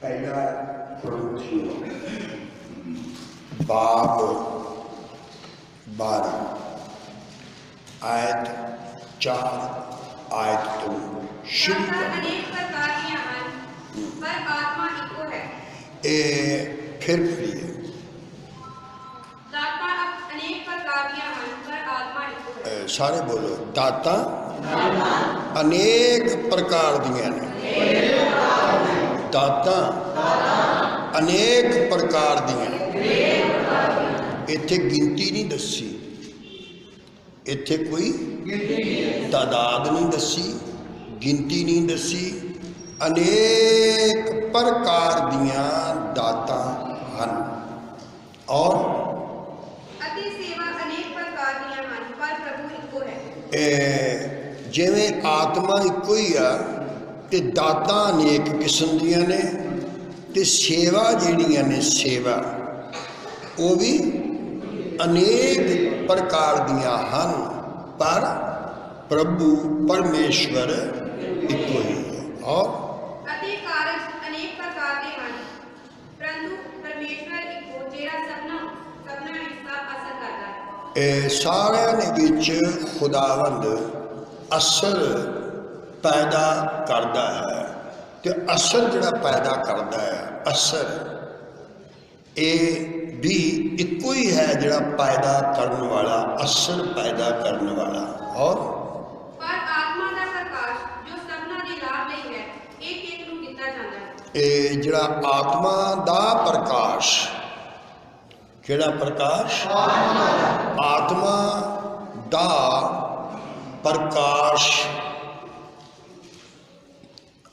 पहला बाब 12 आयत 4 आयत 2 शुरू अनेक प्रकार ਦੀਆਂ ਹਨ ਪਰ ਆਤਮਾ ਇੱਕੋ ਹੈ। फिर पढ़िए। दाता अनेक प्रकार ਦੀਆਂ ਹਨ ਪਰ ਆਤਮਾ ਇੱਕੋ ਹੈ। सारे बोलो दाता अनेक प्रकार दियां ने। दाता अनेक प्रकार दियां इत्थे गिनती नहीं दसी, इत्थे कोई तादाद नहीं दसी, गिनती नहीं दसी। अनेक प्रकार दियां दाता हन और अति सेवा अनेक प्रकार ਦੀਆਂ ਹਨ ਪਰ ਪ੍ਰਭੂ ਇੱਕੋ ਹੈ। जिवें आत्मा इक्को ही आ ते दाता अनेक किस्म दियां ने ते सेवा जिहड़ियां ने सेवा वो भी अनेक प्रकार दियां हन पर प्रभु परमेश्वर इक्को ही है। और ਅਤੇ ਕਾਰਜ ਅਨੇਕ ਪ੍ਰਕਾਰ ਦੇ ਹਨ ਪਰੰਤੂ ਪਰਮੇਸ਼ਵਰ ਇੱਕੋ ਜਿਹੜਾ ਸਭਨਾਂ ਵਿੱਚ ਅਸਰ ਕਰਦਾ ਹੈ। सारियां दे विच खुदावंद असर पैदा करता है तो असर जिहड़ा पैदा करता है असर ये भी इक्को ही है जिहड़ा पैदा करने वाला असर पैदा करने वाला। और पर आत्मा का प्रकाश जो सबना दे लाभ ਲਈ है एक ਨੂੰ ਦਿੱਤਾ ਜਾਂਦਾ है। ये जिहड़ा आत्मा दा प्रकाश किहड़ा प्रकाश आत्मा दा प्रकाश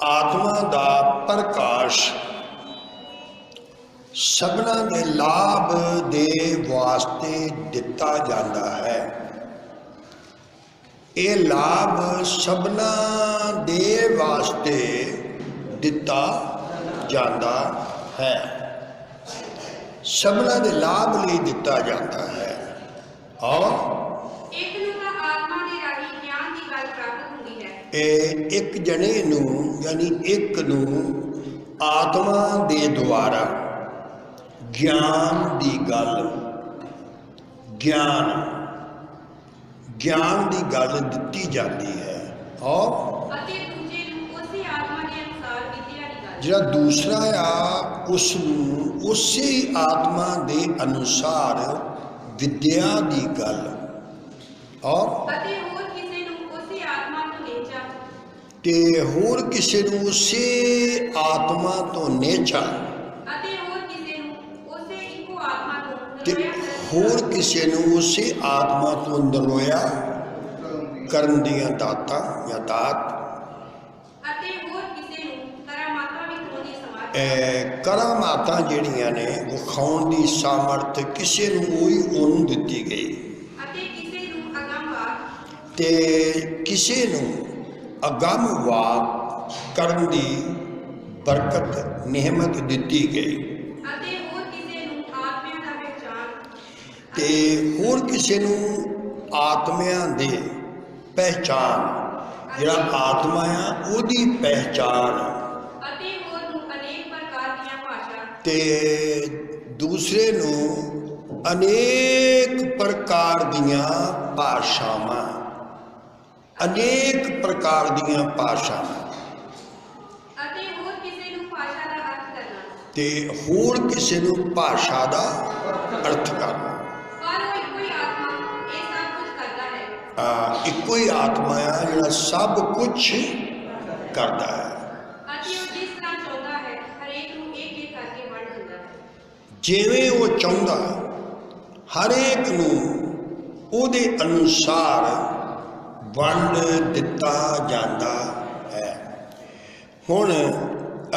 आत्मा दा प्रकाश सबना दे लाभ दे वास्ते दिता जाता है। ये लाभ सबना दे वास्ते दिता जाता है, सबना दे लाभ लिए दिता जाता है। और एक ਨੂੰ ਤਾਂ ਆਤਮਾ ਦੇ ਰਾਹੀਂ ਗਿਆਨ ਦੀ ਗੱਲ ਪ੍ਰਾਪਤ ਹੁੰਦੀ ਹੈ। एक जने नू यानी एक नू आत्मा दे द्वारा ज्ञान दी गल ज्ञान की गल दिती जाती है। और ਅਤੇ ਦੂਜੇ ਨੂੰ ਉਸੇ ਆਤਮਾ ਦੇ ਅਨੁਸਾਰ ਵਿਦਿਆ ਦੀ ਗੱਲ जिहड़ा दूसरा आ उसनू उसी आत्मा दे अनुसार विद्या दी गल। और ਅਤੇ ਹੋਰ ਕਿਸੇ ਨੂੰ ਉਸੇ ਆਤਮਾ ਤੋਂ ਨੇਚਾ ते होर किसी नू उसे आत्मा तो नेचा ਅਤੇ ਹੋਰ ਕਿਸੇ ਨੂੰ ਉਸੇ ਇੱਕੋ ਆਤਮਾ ਤੋਂ ते होर किसी नू उसे आत्मा तो नरोया करन दियां दातां या दात। ਅਤੇ ਹੋਰ ਕਿਸੇ ਨੂੰ ਕਰਾਮਾਤਾਂ ਵਿਖਾਉਣ ਦੀ ਸਮਰੱਥਾ करामातां जिहड़ियां ने विखाउण दी सामर्थ किसी नू कोई ओनू दित्ती गई ਅਤੇ ਕਿਸੇ ਨੂੰ ਅਗੰਮਵਾਦ ते किसी नू अगमवाद करन दी बरकत नेहमत दित्ती गई ਅਤੇ ਹੋਰ ਕਿਸੇ ਨੂੰ ਆਤਮਿਆਂ ਦਾ ਪਹਿਚਾਨ ते होर किसी नू आत्मियां दे पहचान जिहड़ा आत्मा आ ओदी पहचान ਅਤੇ ਹੋਰ ਨੂੰ ਅਨੇਕ ਪ੍ਰਕਾਰ ਦੀਆਂ ਭਾਸ਼ਾ ते दूसरे नू अनेक प्रकार दियां भाषावां अनेक प्रकार दियां भाषावां ਅਤੇ ਹੋਰ ਕਿਸੇ ਨੂੰ ਭਾਸ਼ਾ ਦਾ ਅਰਥ ਕਰਨਾ ते होर किसी नू भाषा दा अर्थ करना। ਪਰ ਉਹ ਇੱਕੋ ਹੀ ਆਤਮਾ ਇਹ ਸਭ ਕੁਝ ਕਰਦਾ ਹੈ इक्को ही आत्मा आ जिहड़ा सब कुछ करता है। ਅਤੇ ਉਹ ਜਿਸ ਤਰ੍ਹਾਂ ਚਾਹੁੰਦਾ ਹੈ ਹਰੇਕ ਨੂੰ ਇੱਕ ਇੱਕ ਕਰਕੇ ਵੰਡ ਦਿੰਦਾ ਹੈ। जिवें वो चाहुंदा हरेक नू उहदे अनुसार वंड दिता जाता है। हुण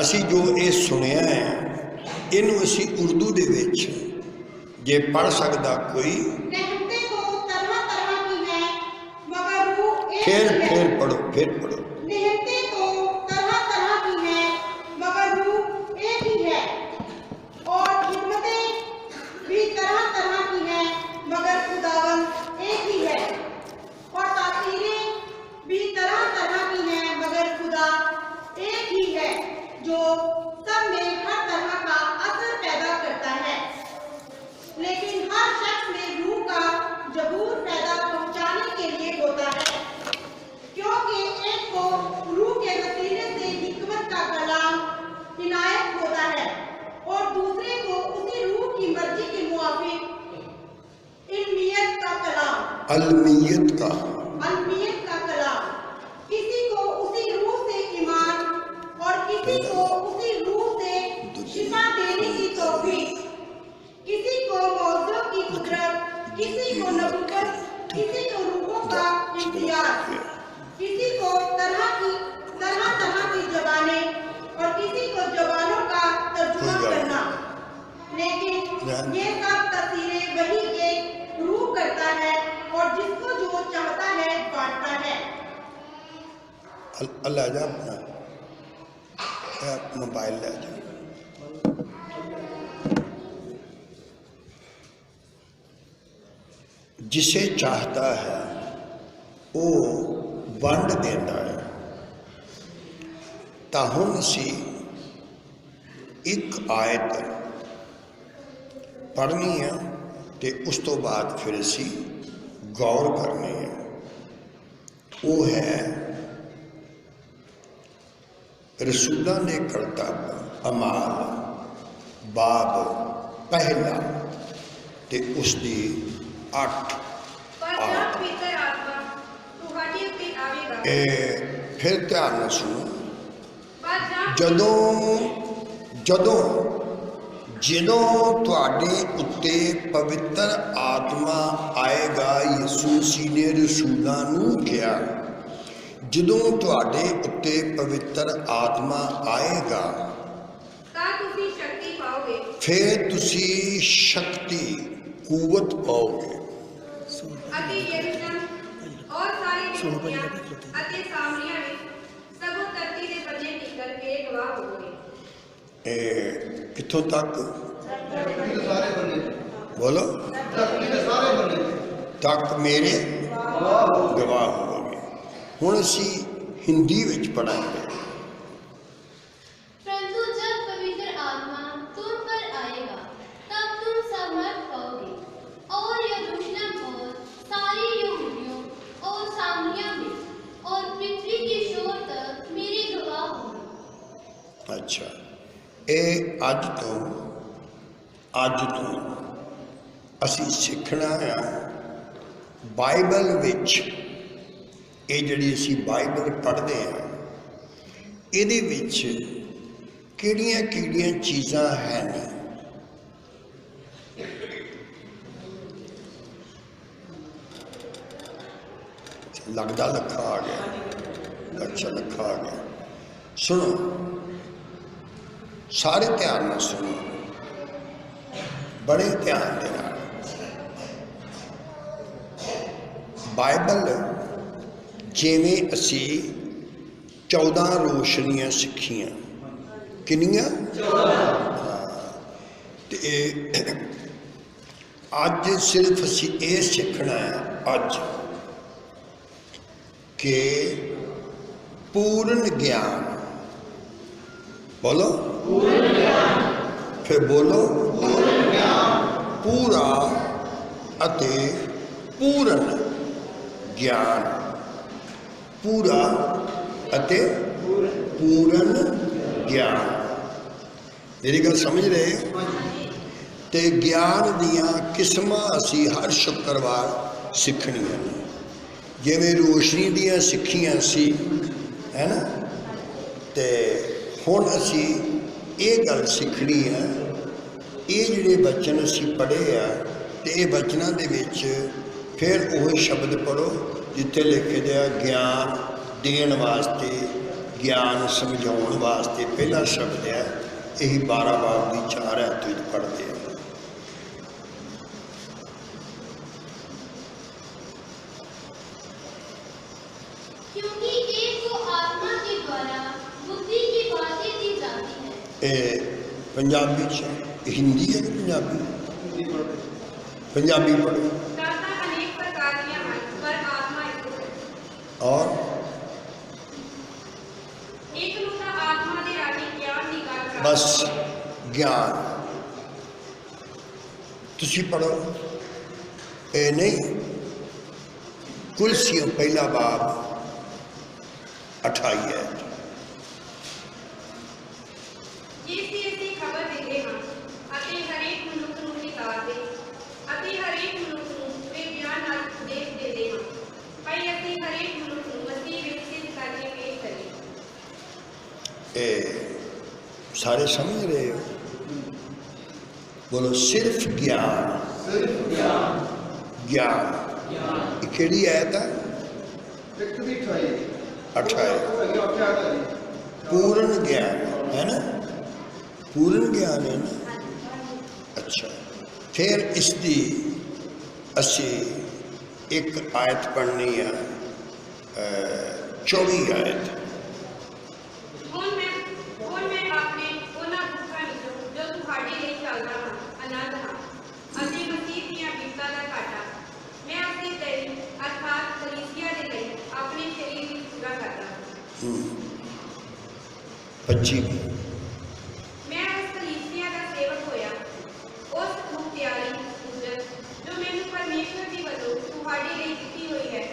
असी जो ये सुनिया है इनू असी उर्दू दे विच जे पढ़ सकदा कोई रहते तो तरह तरह की है मगर रूह एक फिर ही है। फिर पढ़ो फिर पढ़ो। रहते तो तरह तरह की है मगर रूह एक ही है और खिदमतें भी तरह तरह की है मगर खुदावन एक ही है और तासीरें भी तरह तरह की हैं मगर खुदा एक ही है जो सब में अलमियत का कलाम, किसी को उसी रूह से ईमान और किसी को उसी रूह से शिफा देने की तौफीक, किसी को मौजूद की कुदरत, किसी को नबूवत, किसी को रूहों का इम्तियाज, किसी को तरह तरह की जबानें और किसी को जबानों का तर्जुमा करना। लेकिन ये सब तस्वीरें वही एक रूह करता है और जिसको जो चाहता है बांटता है। अल्लाह जा अपना मोबाइल ले जा। जिसे चाहता है वो वंड देता है। ਤਾਂ ਹੁਣ ਅਸੀਂ एक आयत पढ़नी है तो उस तो बाद फिर असी गौर करनी है। वो है रसूलों ने करतब अमाल बाब पहला ते उसकी 8 फिर ध्यान न सुनो। ਜਦੋਂ ਤੁਹਾਡੇ ਉੱਤੇ ਪਵਿੱਤਰ ਆਤਮਾ ਆਏਗਾ, ਯਿਸੂ ਮਸੀਹ ਨੇ ਰਸੂਲਾਂ ਨੂੰ ਕਿਹਾ, ਜਦੋਂ ਤੁਹਾਡੇ ਉੱਤੇ ਪਵਿੱਤਰ ਆਤਮਾ ਆਏਗਾ ਤਾਂ ਤੁਸੀਂ ਸ਼ਕਤੀ ਪਾਓਗੇ, ਫਿਰ ਤੁਸੀਂ ਸ਼ਕਤੀ ਕੂਵਤ ਪਾਓਗੇ ਅਤੇ ਯਰੂਸ਼ਲਮ ਔਰ ਸਾਰੇ ਯਹੂਦੀਆਂ ਅਤੇ ਸਾਮਰੀਆ ਵਿੱਚ ਸਗੋਂ ਧਰਤੀ ਦੇ ਬੰਨੇ ਟਿਕਰ ਕੇ ਗਵਾਹ ਹੋਵੋਗੇ। कितों तक बोलो तक मेरे गवाह होवोगे। हुण असी हिंदी विच पढ़ांगे। परंतु जब पवित्र आत्मा तुम पर आएगा तब तुम सामर्थ पाओगे और यरूशलेम और सारी यहूदियों और सामरिया में और पृथ्वी के छोर तक मेरे गवाह होगे। अच्छा, ये अज तो असी सीखना है बाइबल विच। ये जिहड़ी असी बाइबल पढ़ते हैं इहदे विच किहड़ियां चीज़ां हैं। लगदा लखा आ गया। अच्छा, लखा आ गया। सुनो सारे ध्यान न सुनो, बड़े ध्यान देना। बाइबल जिमें असी 14 रोशनियां सीखियां, किनियां? ते अज सिर्फ असी ये सीखना है अज के पूर्ण ज्ञान। बोलो फिर बोलो पूरा अते पूर्ण ज्ञान। पूरा अते पूर्ण ज्ञान, मेरी गल समझ रहे? ते ज्ञान दियां किस्मां असी हर शुक्रवार सीखनियां ने। जिवें रोशनी दियां सिक्खियां सी है ना, ते हुण असी ये गल सीखनी है। ये जिहड़े बचन असी पढ़े आ ते ये बचनां दे विच फिर वही शब्द पढ़ो जिथे लिखे दिया ज्ञान देण वास्ते, ज्ञान समझाउण वास्ते पहला शब्द है। यही 12 बाब की 4 आयत विच पढ़ते हैं। क्योंकि एक को आत्मा के द्वारा बुद्धि की बातें दी जाती है। पंजाबी हिंदी है कि पंजाबी पढ़ो। दाता अनेक प्रकार की हैं, पर आत्मा एक है। और एक लूटा आत्मा दे राजी ज्ञान दी गल कर। बस ज्ञान तुसी पढ़ो। ये नहीं कुलसियों पहला बाब 28 है। जिस दी ਅਸੀਂ ਖਬਰ ਦਿੰਦੇ ਹਾਂ ਅਤੇ ਹਰੇਕ ਮਨੁੱਖ ਨੂੰ ਨਿਕਾਲਦੇ ਅਤੇ ਹਰੇਕ ਮਨੁੱਖ ਨੂੰ ਵਿਗਿਆਨ ਨਾਲ ਉਪਦੇਸ਼ ਦੇ सारे समझ रहे हो? बोलो सिर्फ ज्ञान। ज्ञान केड़ी आयत है? 28। पूर्ण ज्ञान है ना? पूर्ण ज्ञान है ना? अच्छा, फिर इसकी असी एक आयत पढ़नी है, 24 आयत। ਹੁਣ ਮੈਂ ਆਪਣੇ ਉਹਨਾਂ ਦੁੱਖਾਂ ਵਿੱਚੋਂ ਜੋ ਤੁਹਾਡੇ ਲਈ ਚੱਲਦਾ ਹਾਂ ਆਨੰਦ ਹਾਂ ਅਤੇ ਮਸੀਹ ਦੀਆਂ ਬਿਰਤਾਂ ਦਾ ਘਾਟਾ ਮੈਂ ਆਪਣੇ ਲਈ ਅਰਥਾਤ ਕਲੀਸਿਆ ਦੇ ਲਈ ਆਪਣੇ ਸਰੀਰ ਵਿੱਚ ਪੂਰਾ ਕਰਦਾ ਹਾਂ। 25 ਮੈਂ ਉਸ ਕਲੀਸਿਆ ਦਾ ਸੇਵਕ ਹੋਇਆ, ਉਸ ਮੁਖਤਿਆਰੀ ਉਜਰਤ ਜੋ ਮੈਨੂੰ ਪਰਮੇਸ਼ਵਰ ਦੀ ਵੱਲੋਂ ਤੁਹਾਡੇ ਲਈ ਦਿੱਤੀ ਹੋਈ ਹੈ,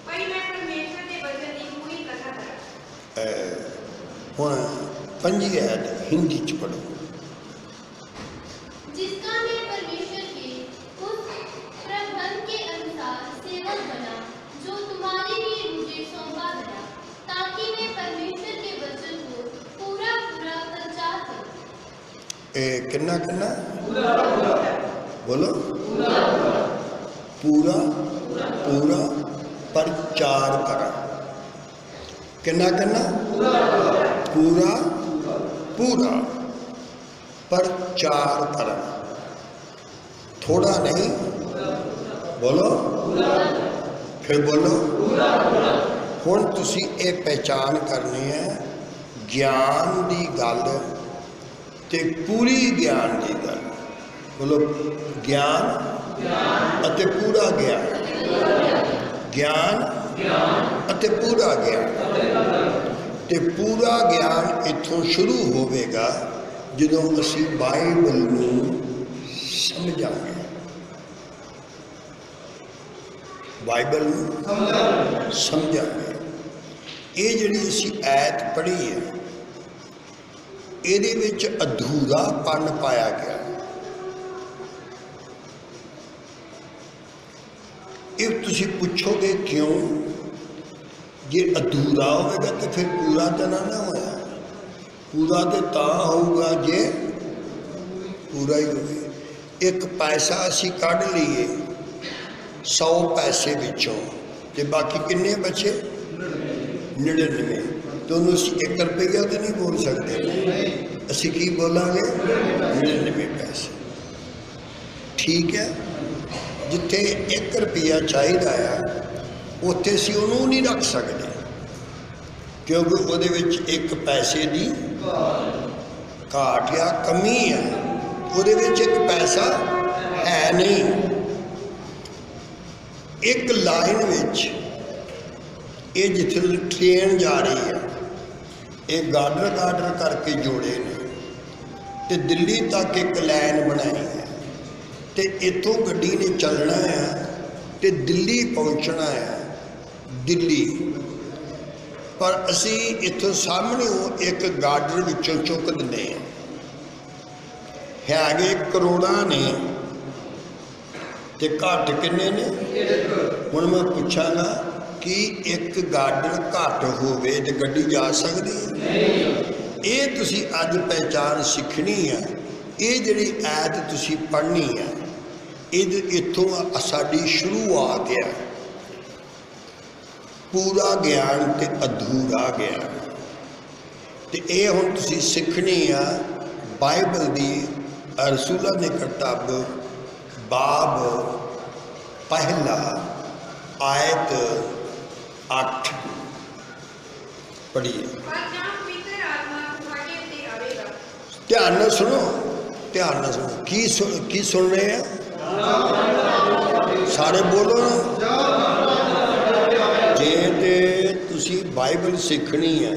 ਭਾਈ ਮੈਂ ਪਰਮੇਸ਼ਵਰ ਦੇ ਵਚਨ ਦੀ ਪੂਰੀ ਕਥਾ ਕਰਾਂ। ਹੁਣ 5 आयत हिंदी च पढ़ो। जिसका मैं परमेश्वर के उस प्रबंध के अनुसार सेवक बना जो तुम्हारे लिए मुझे सौंपा गया, ताकि मैं परमेश्वर के वचन को पूरा पूरा प्रचार करूं। किन्ना किन्ना बोलो? पूरा पूरा प्रचार करा। किन्ना किन्ना? पूरा पूरा प्रचार करा। थोड़ा नहीं, बोलो फिर बोलो। हुण तुसी ये पहचान करनी है ज्ञान की गल ते पूरी ज्ञान की गल। बोलो ज्ञान अते पूरा ज्ञान। ज्ञान अते पूरा ज्ञान। ते पूरा ज्ञान इत्थों शुरू होवेगा जदों असी बाइबल नूं समझांगे। बाइबल नूं समझांगे। ये जिहड़ी असी आयत पढ़ी है, इहदे विच अधूरापन पाया गया। ये तुसी पूछोगे क्यों? जे अधूरा होगा तो फिर पूरा तो ना होया। पूरा तो होगा जे पूरा ही होवे। एक पैसा असी कढ़ लीए 100 पैसे विचों ते बाकी किन्ने बचे? 99। तो उन्होंने असी 1 रुपया तो नहीं बोल सकते। असी की बोलांगे? 99 पैसे। ठीक है, जिथे 1 रुपया चाहिए आ उत्थे असी उन्होंने नहीं रख सकते, क्योंकि उहदे विच 1 पैसे की घाट या कमी है। उहदे विच 1 पैसा है नहीं। एक लाइन विच ये जिथे ट्रेन जा रही है, ये गाडर करके जोड़े ने ते दिल्ली तक एक लाइन बनाई है, ते इत्थों गड्डी ने चलना है ते दिल्ली पहुँचना है। दिल्ली पर असी इत्थों सामने एक गाडर विचों चुक दिंदे है करोड़ा ने ते घट किन्ने ने? हुण मैं पूछांगा कि एक गाडर घट होवे ते गड्डी जा सकदी है? ये तुसी अज पहचान सीखनी है। ये जिहड़ी आयत तुसी पढ़नी है, इत्थों साडी शुरुआत है। पूरा ज्ञान ते अधूरा ज्ञान। ते ये हुण तुसी सीखनी है बाइबल दी रसूलां दी किताब बाब 1 आयत 8 पढ़िए। पर जहाँ पवित्र आत्मा तुम्हारे उत्ते आवेगा। ध्यान नाल सुनो, ध्यान नाल सुनो। की सुन रहे हैं? सारे बोलो ना। जे तुसी बाइबल सीखनी है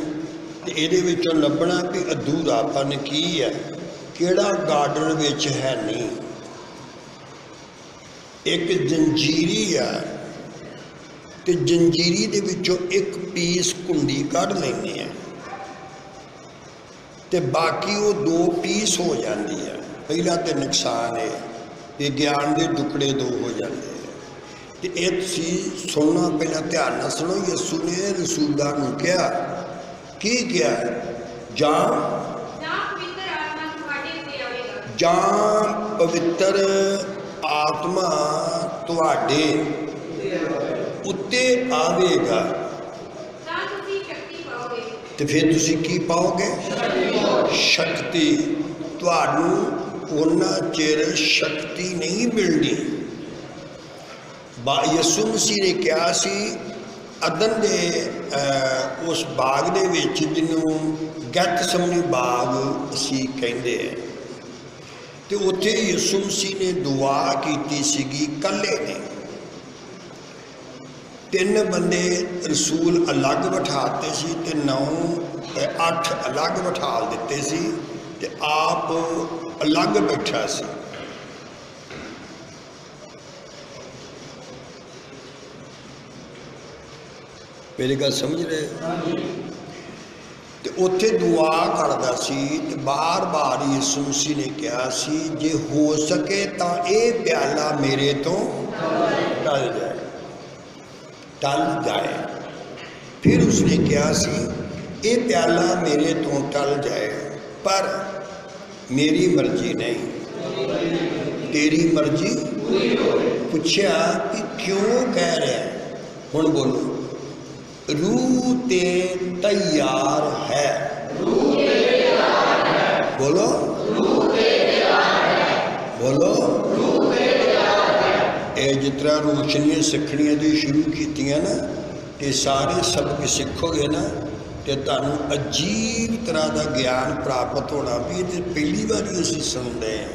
तो ये विचों लभना कि अधूरापन की है, किहड़ा गार्डन विच है नहीं। एक जंजीरी है तो जंजीरी दे विचों एक पीस कुंडी कढ़ लैंदे हैं तो बाकी वो 2 पीस हो जाती है। पहला तो नुकसान है कि ज्ञान के टुकड़े 2 हो जाते हैं। तो ये तुसी सुनना, पहला ध्यान नाल सुनो। यसू ने रसूलां नूं कहा, की कहा? जाओ ਜਾਂ ਪਵਿੱਤਰ ਆਤਮਾ ਤੁਹਾਡੇ ਉੱਤੇ ਆਵੇਗਾ ਤਾਂ ਤੁਸੀਂ ਸ਼ਕਤੀ ਪਾਓਗੇ। ਤੇ ਫਿਰ ਤੁਸੀਂ ਕੀ ਪਾਓਗੇ? ਸ਼ਕਤੀ। ਤੁਹਾਨੂੰ ਉਹਨਾਂ ਚਿਰ ਸ਼ਕਤੀ ਨਹੀਂ ਮਿਲਣੀ। ਯਿਸੂ ਮਸੀਹ ਨੇ ਕਿਹਾ ਸੀ ਅਦਨ ਦੇ ਉਸ ਬਾਗ ਦੇ ਵਿੱਚ, ਜਿਹਨੂੰ ਗੈਤਸਮਨੀ ਬਾਗ ਅਸੀਂ ਕਹਿੰਦੇ ਹਾਂ, ਤੇ ਉੱਥੇ ਯਿਸੂ ਮਸੀਹ ਨੇ ਦੁਆ ਕੀਤੀ ਸੀਗੀ ਇਕੱਲੇ ਨੇ। 3 ਬੰਦੇ ਰਸੂਲ ਅਲੱਗ ਬਿਠਾਤੇ ਸੀ ਤੇ 8 ਅਲੱਗ ਬਿਠਾ ਦਿੱਤੇ ਸੀ ਤੇ ਆਪ ਅਲੱਗ ਬੈਠਾ ਸੀ। ਮੇਰੀ ਗੱਲ ਸਮਝ ਰਹੇ? ਤੇ ਉੱਥੇ ਦੁਆ ਕਰਦਾ ਸੀ ਤੇ ਬਾਰ-ਬਾਰ ਯਿਸੂ ਮਸੀਹ ਨੇ ਕਿਹਾ ਸੀ ਜੇ ਹੋ ਸਕੇ ਤਾਂ ਇਹ ਪਿਆਲਾ ਮੇਰੇ ਤੋਂ ਟਲ ਜਾਏ, ਟਲ ਜਾਏ। ਫਿਰ ਉਸਨੇ ਕਿਹਾ ਸੀ ਇਹ ਪਿਆਲਾ ਮੇਰੇ ਤੋਂ ਟਲ ਜਾਏ, ਪਰ ਮੇਰੀ ਮਰਜ਼ੀ ਨਹੀਂ, ਤੇਰੀ ਮਰਜ਼ੀ। ਪੁੱਛਿਆ ਕਿ ਕਿਉਂ ਕਹਿ ਰਿਹਾ? ਹੁਣ ਬੋਲੋ। रूह ते तैयार है, बोलो बोलो। ये जितना रोशनियां सिखनियां दी शुरू कीतियां ना, ते सारे सबक सिखोगे ना, ते तुहानू अजीब तरह का ज्ञान प्राप्त होना भी। ये पहली बार असीं सुनते हैं।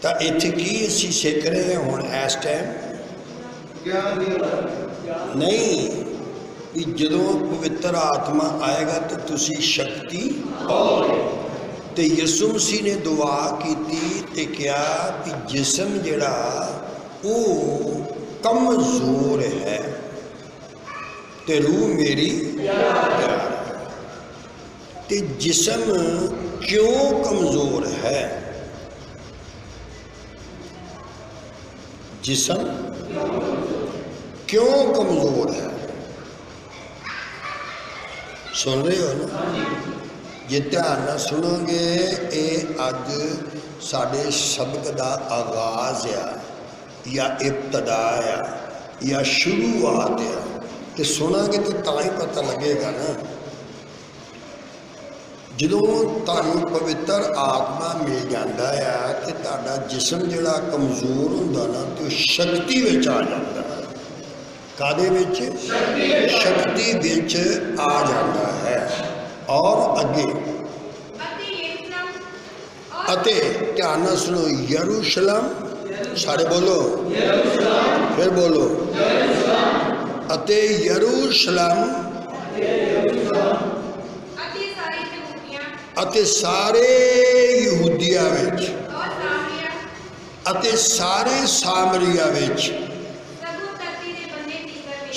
तो इत्थे की असीं सिख रहे हैं हुण इस टाइम? नहीं कि जदों पवित्र आत्मा आएगा तो तुसी शक्ति पाओगे। तो यीशु मसीह ने दुआ की ते क्या कि जिसम जिहड़ा वो कमज़ोर है ते रूह मेरी प्यार है। ते जिसम क्यों कमज़ोर है? जिसम क्यों कमज़ोर है? सुन रहे हो ना? जे ध्यान नाल सुनोगे, ये अज साडे सबक दा आगाज़ आ या इब्तदा आ या शुरुआत आ, तो सुनांगे तो तां ही पता लगेगा ना। जदों तुहानू पवित्र आत्मा मिल जाता है तो तुहाडा जिसम जिहड़ा कमज़ोर हुंदा ना, तो शक्ति विच आ जाता है। कादे विच? शक्ति विच आ जाता है। और अगे अते ध्यान नाल सुनो, यरूशलेम, सारे बोलो, फिर बोलो, अते यरूशलेम अते सारे यहूदिया विच अते सारे सामरिया विच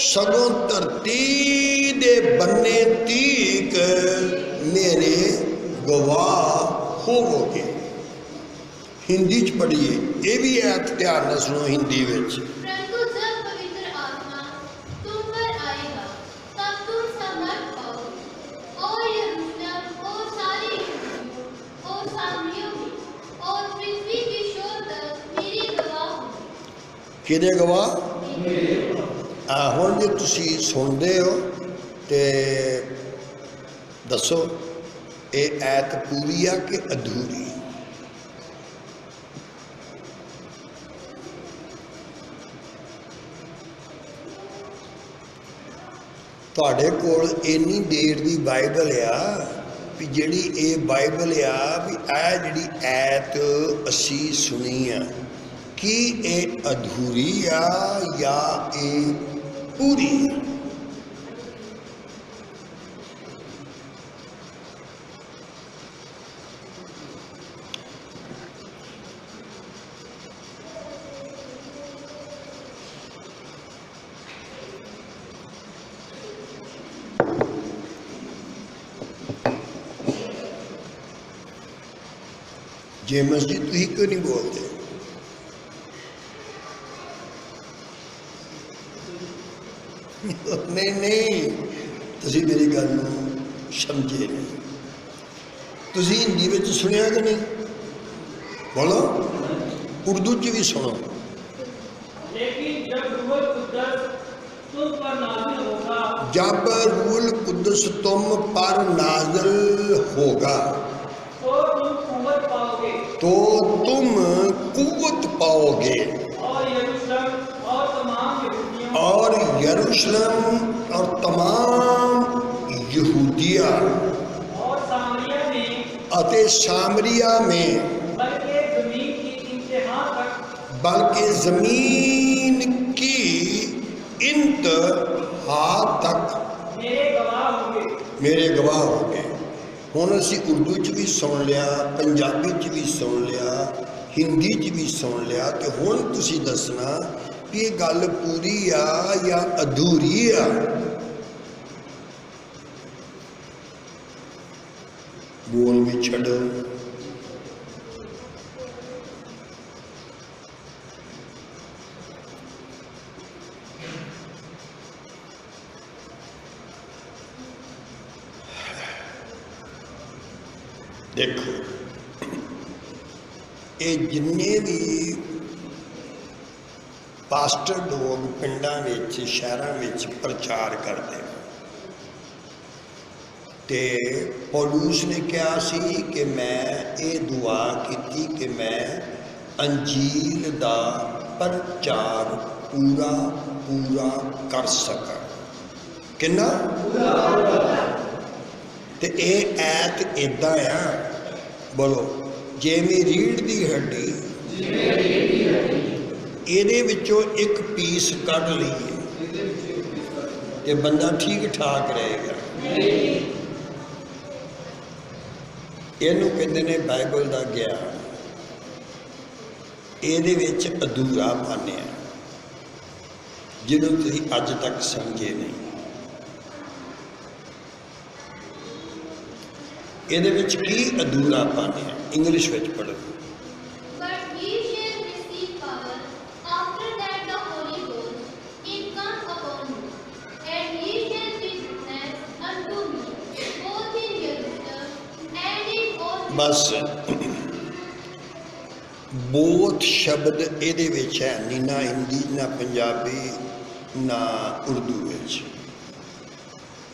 सगों धरती दे बन्ने तीक मेरे गवाह होवोगे। हिंदी च पढ़िए, ये भी है, ध्यान नाल सुनो हिंदी विच। परंतु जब पवित्र आत्मा तुम पर आएगा तब तुम सामर्थ पाओगे और यरूशलेम और सारी यहूदियों और सामरियों में और पृथ्वी के छोर तक मेरी गवाह होगी। किहदे गवाह? हुण जे तुसीं सुनदे हो ते दसो ये ऐत पूरी आ कि अधूरी? तुहाडे कोल इन्नी देर दी बाइबल आ भी जिहड़ी ये बाइबल आ भी ऐ जिहड़ी ऐत असी सुनी आ, कि ये अधूरी आ या ये पूरी आ? जेमस जी तुसीं क्यों नहीं बोलते? नहीं नहीं, तुसीं मेरी गल नूं समझे नहीं। तुसी हिंदी में सुनिया कि नहीं? बोलो, उर्दू च भी सुनो। लेकिन जब रूहुल कुद्दस तुम पर नाज़िल होगा, जब रूहुल कुद्दस तुम पर नाज़िल होगा तो तुम कुव्वत पाओगे तो तुम कुव्वत पाओगे और यरूशलेम और तमाम यहूदिया और सामरिया में बल्कि ज़मीन की इंतहा तक मेरे गवाह हो गए। हुण असीं उर्दू च भी सुन लिया, पंजाबी च भी सुन लिया, हिंदी च भी सुन लिया, तो हुण तुसीं दसना भी ये गल पूरी आ या अधूरी आ। बोल भी छड्डो। देखो, ये जिन्ने भी पास्टर लोग पिंडां विच शहरां विच प्रचार करते ते पौलुस ने कहा सी कि मैं ये दुआ की कि मैं अंजील दा प्रचार पूरा पूरा कर सका। किन्ना ते ये ऐत इदा आ, बोलो, जिवें रीढ़ दी हड्डी ਇਹਦੇ ਵਿੱਚੋਂ एक पीस कढ़ लीए तो बंदा ठीक ठाक रहेगा। ਇਹਨੂੰ ਕਹਿੰਦੇ ਨੇ बाइबल ਦਾ ਗਿਆਨ। ਇਹਦੇ ਵਿੱਚ ਅਧੂਰਾ ਪਾਨਿਆ ਜਿਹਨੂੰ ਤੁਸੀਂ ਅੱਜ ਤੱਕ ਸਮਝੇ ਨਹੀਂ। ਇਹਦੇ ਵਿੱਚ ਕੀ ਅਧੂਰਾ ਪਾਨਿਆ? ਇੰਗਲਿਸ਼ ਵਿੱਚ ਪੜ੍ਹੋ। But ye shall receive power after that the Holy Ghost is come upon you, and ye shall be witnesses unto me, both in Jerusalem and in all बस बोथ शब्द ਇਹਦੇ ਵਿੱਚ ਹੈ ਨਹੀਂ, ਨਾ ਹਿੰਦੀ ਨਾ ਪੰਜਾਬੀ ਨਾ ਉਰਦੂ ਵਿੱਚ।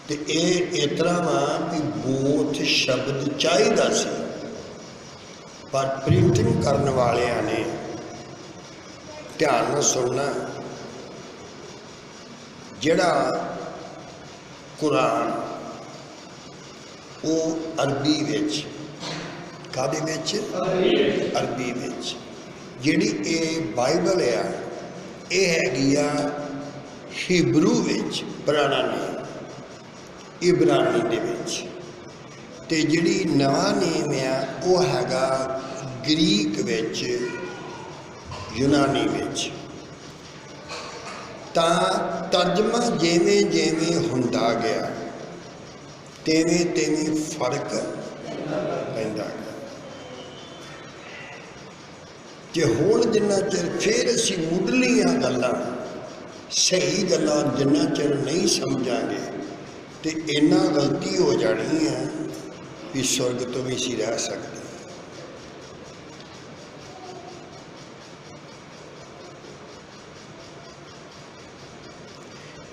ਤੇ ਇਹ ਇਸ ਤਰ੍ਹਾਂ ਵਾ ਵੀ ਬੋਥ ਸ਼ਬਦ ਚਾਹੀਦਾ ਸੀ, ਪਰ ਪ੍ਰਿੰਟਿੰਗ ਕਰਨ ਵਾਲਿਆਂ ਨੇ ਧਿਆਨ ਨਾਲ ਸੁਣਨਾ, ਜਿਹੜਾ ਕੁਰਾਨ ਉਹ ਅਰਬੀ ਵਿੱਚ, ਕਾਹਦੇ ਵਿੱਚ? ਅਰਬੀ ਵਿੱਚ। ਜਿਹੜੀ ਇਹ ਬਾਈਬਲ ਆ ਇਹ ਹੈਗੀ ਆ ਹੀਬਰੂ ਵਿੱਚ, ਪੁਰਾਣਾ ਨੇਮ ਇਬਰਾਨੀ ਦੇ ਵਿੱਚ, ਤੇ ਜਿਹੜੀ ਨਵਾਂ ਨੇਮ ਆ ਉਹ ਹੈਗਾ ਗ੍ਰੀਕ ਵਿੱਚ, ਯੂਨਾਨੀ ਵਿੱਚ। ਤਾਂ ਤਰਜਮਾ ਜਿਵੇਂ ਜਿਵੇਂ ਹੁੰਦਾ ਗਿਆ ਤਿਵੇਂ ਤਿਵੇਂ ਫਰਕ ਪੈਂਦਾ ਗਿਆ। ਜੇ ਹੁਣ ਜਿੰਨਾ ਚਿਰ ਫਿਰ ਅਸੀਂ ਮੁੱਢਲੀਆਂ ਗੱਲਾਂ, ਸਹੀ ਗੱਲਾਂ ਜਿੰਨਾ ਚਿਰ ਨਹੀਂ ਸਮਝਾਂਗੇ ਤੇ ਇੰਨਾ ਗਲਤੀ ਹੋ ਜਾਣੀ ਹੈ ਵੀ ਸੁਰਗ ਤੋਂ ਵੀ ਅਸੀਂ ਰਹਿ ਸਕਦੇ।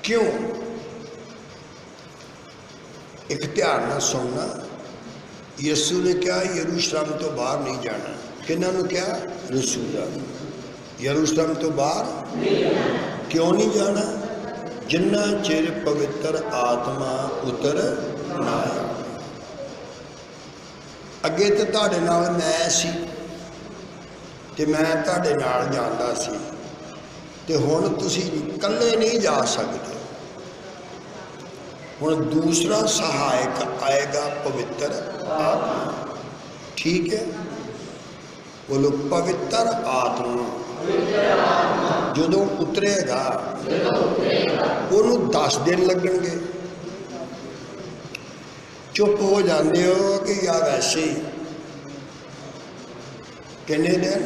क्यों? एक ध्यान नाल सुनना, यसू ने कहा यरूशलेम तो बाहर नहीं जाना। किन्हां नूं कहा? रसूलां नूं। यरूशलेम तो बाहर क्यों नहीं जाना? जिन्ना चिर पवित्र आत्मा उतर ना आए। अगे तो तुहाडे नाल मैं सी ते मैं तुहाडे नाल जांदा सी, ते हुण तुसीं कल्ले नहीं जा सकते। हुण दूसरा सहायक आएगा, पवित्र आत्मा। ठीक है, बोलो पवित्र आत्मा जदों उतरेगा उन्होंने 10 दिन लगणगे। चुप हो जाते हो कि या वैसे ही? कितने दिन?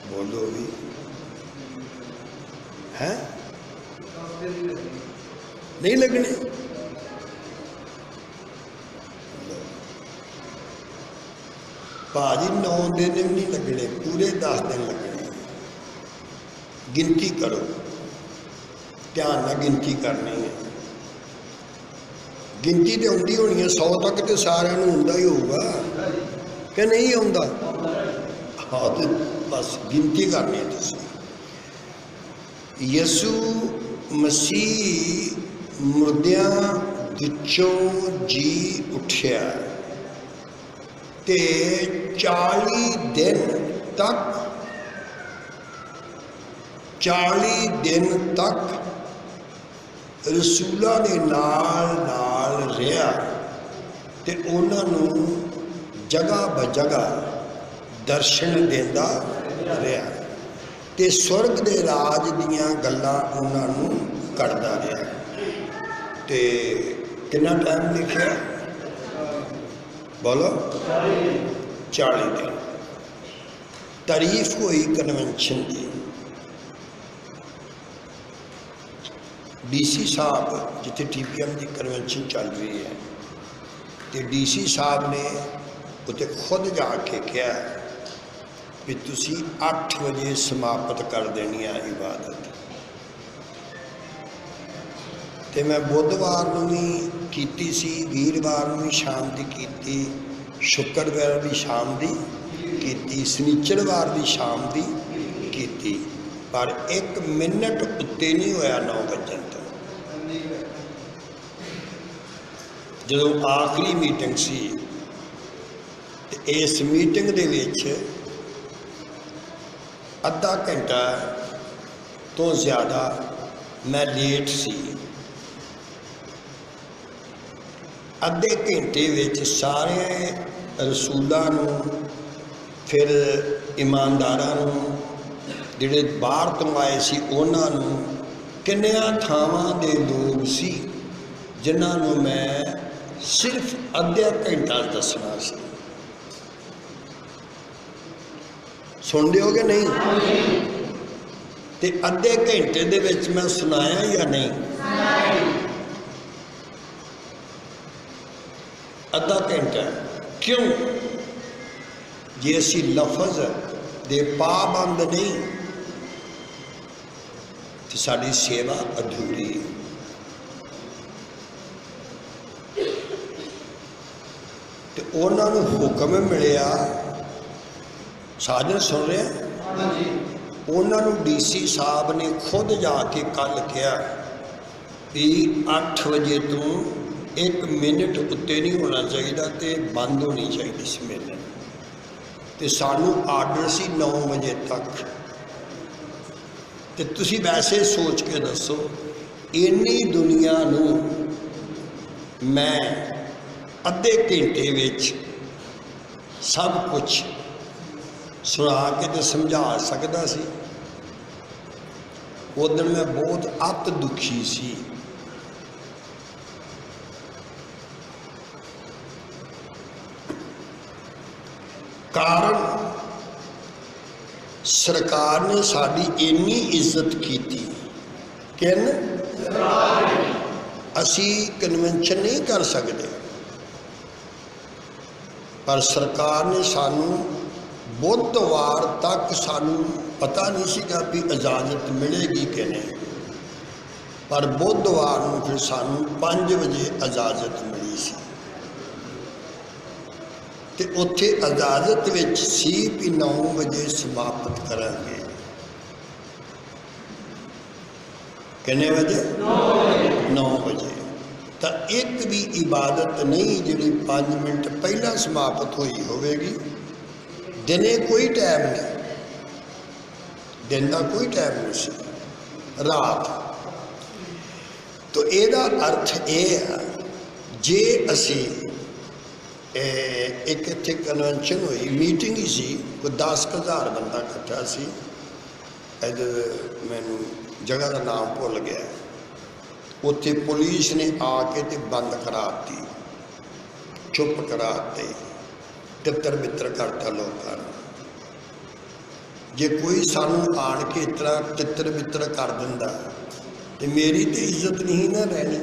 बोलो भी है, नहीं लगने। भाजी 9 दिन भी नहीं लगने, पूरे 10 दिन लगने। गिनती करो, ध्यान ना गिनती करनी है। गिनती तो आती होनी है 100 तक, तो सारे आता ही होगा कि नहीं आता? हाँ, तो बस गिनती करनी है। तुसी यसू मसीह मुर्दियां विचों जी उठिया ते 40 दिन तक रसूलों के नाल रहा ते उन्हां नूं जगह ब जगह दर्शन देंदा रहा ते स्वर्ग दे राज दियां गल्लां उन्हां नूं करदा रहा। ते कितना टाइम लिखिया? बोलो 40 दिन। तारीफ हुई कन्वेंशन की। DC साहब जिथे TPM की कन्वेंशन चल रही है, तो DC साहब ने उत्ते खुद जाके कहा भी तुसी 8 बजे समाप्त कर देनी है इबादत। तो मैं बुधवार को भी कीती सी, वीरवार को भी शाम की कीती, शुक्रवार भी शाम की कीती, शनिचरवार भी शाम की कीती, पर 1 मिनट उत्ते नहीं होया 9 बजे तक। जो आखिरी मीटिंग सी, ते इस मीटिंग दे विच अद्धा घंटा तो ज़्यादा मैं लेट सी। अद्धे घंटे विच सारे रसूलों नूं, फिर ईमानदारां नूं, जिहड़े बाहर तो आए सी उन्हां नूं, किन्नियां थावां दे लोग सी जिन्हां नूं मैं सिर्फ अद्धा घंटा दसना सी। सुन लियो कि नहीं? ते अद्धे घंटे दे विच मैं सुनाया या नहीं? अद्धा घंटा। क्यों? जे असी लफज दे पाबंद नहीं तो साड़ी सेवा अधूरी। तो उन्होंने हुक्म मिलिया, साजन सुन रहे हैं? उन्होंने DC साहब ने खुद जाके कल कहा कि 8 बजे तो 1 मिनट उत्ते नहीं होना चाहिए, तो बंद होनी चाहिए सम्मेलन। तो सानू आर्डर सी 9 बजे तक। तो तुसी वैसे सोच के दसो, इन्नी दुनिया नू मैं अद्धे घंटे विच सब कुछ सुना के तो समझा सकता सी। उस दिन मैं बहुत अत दुखी सी। कारण सरकार ने साड़ी इन्नी इज्जत की कि असी कन्वेंशन नहीं कर सकते, पर सरकार ने सानू बुधवार तक सानू पता नहीं सीगा भी इजाजत मिलेगी कि नहीं, पर बुधवार को फिर सानू 5 बजे इजाजत मिली सी। ते उत्थे इजाजत विच सी भी 9 बजे समाप्त करांगे। कितने बजे? 9 बजे। तो एक भी इबादत नहीं जिहड़ी 5 मिनट पहला समाप्त हुई होवेगी। दिने कोई टाइम नहीं, दिन का कोई टाइम नहीं सी, रात। तो ਇਹਦਾ अर्थ ये है, जे असी एक इत्थे कन्वेंशन हुई, मीटिंग ही सी, कोई 10,000 बंदा इकट्ठा सी। इधर मैनू जगह का नाम भुल गया। उत्थे पुलिस ने आके ते बंद कराती, चुप कराते, तितर बितर करता लोगों। जे कोई सानू आन के इस तरह तितर बितर कर दिंदा तो मेरी तो इज्जत नहीं ना रहनी।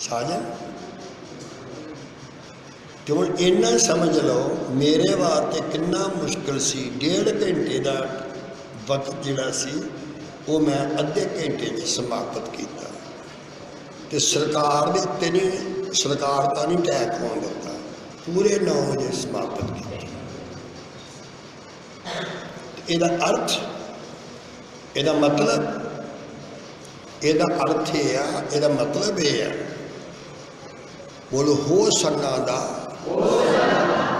साजन ਤੇ ਹੁਣ ਇੰਨਾ ਸਮਝ ਲਓ ਮੇਰੇ ਵਾਸਤੇ ਕਿੰਨਾ ਮੁਸ਼ਕਿਲ ਸੀ। 1.5 ਘੰਟੇ ਦਾ ਵਕਤ ਜਿਹੜਾ ਸੀ ਉਹ ਮੈਂ ਅੱਧੇ ਘੰਟੇ 'ਚ ਸਮਾਪਤ ਕੀਤਾ। ਤੇ ਸਰਕਾਰ ਦੇ ਉੱਤੇ ਨਹੀਂ, ਸਰਕਾਰ ਤਾਂ ਨਹੀਂ ਟੈਕ ਹੋਣ ਦਿੱਤਾ, ਪੂਰੇ 9 ਵਜੇ ਸਮਾਪਤ ਕੀਤਾ। ਇਹਦਾ ਅਰਥ, ਇਹਦਾ ਮਤਲਬ, ਇਹਦਾ ਅਰਥ ਇਹ ਆ, ਇਹਦਾ ਮਤਲਬ ਇਹ ਆ, ਬੋਲੋ ਹੋ ਸੰਨਾਂ ਦਾ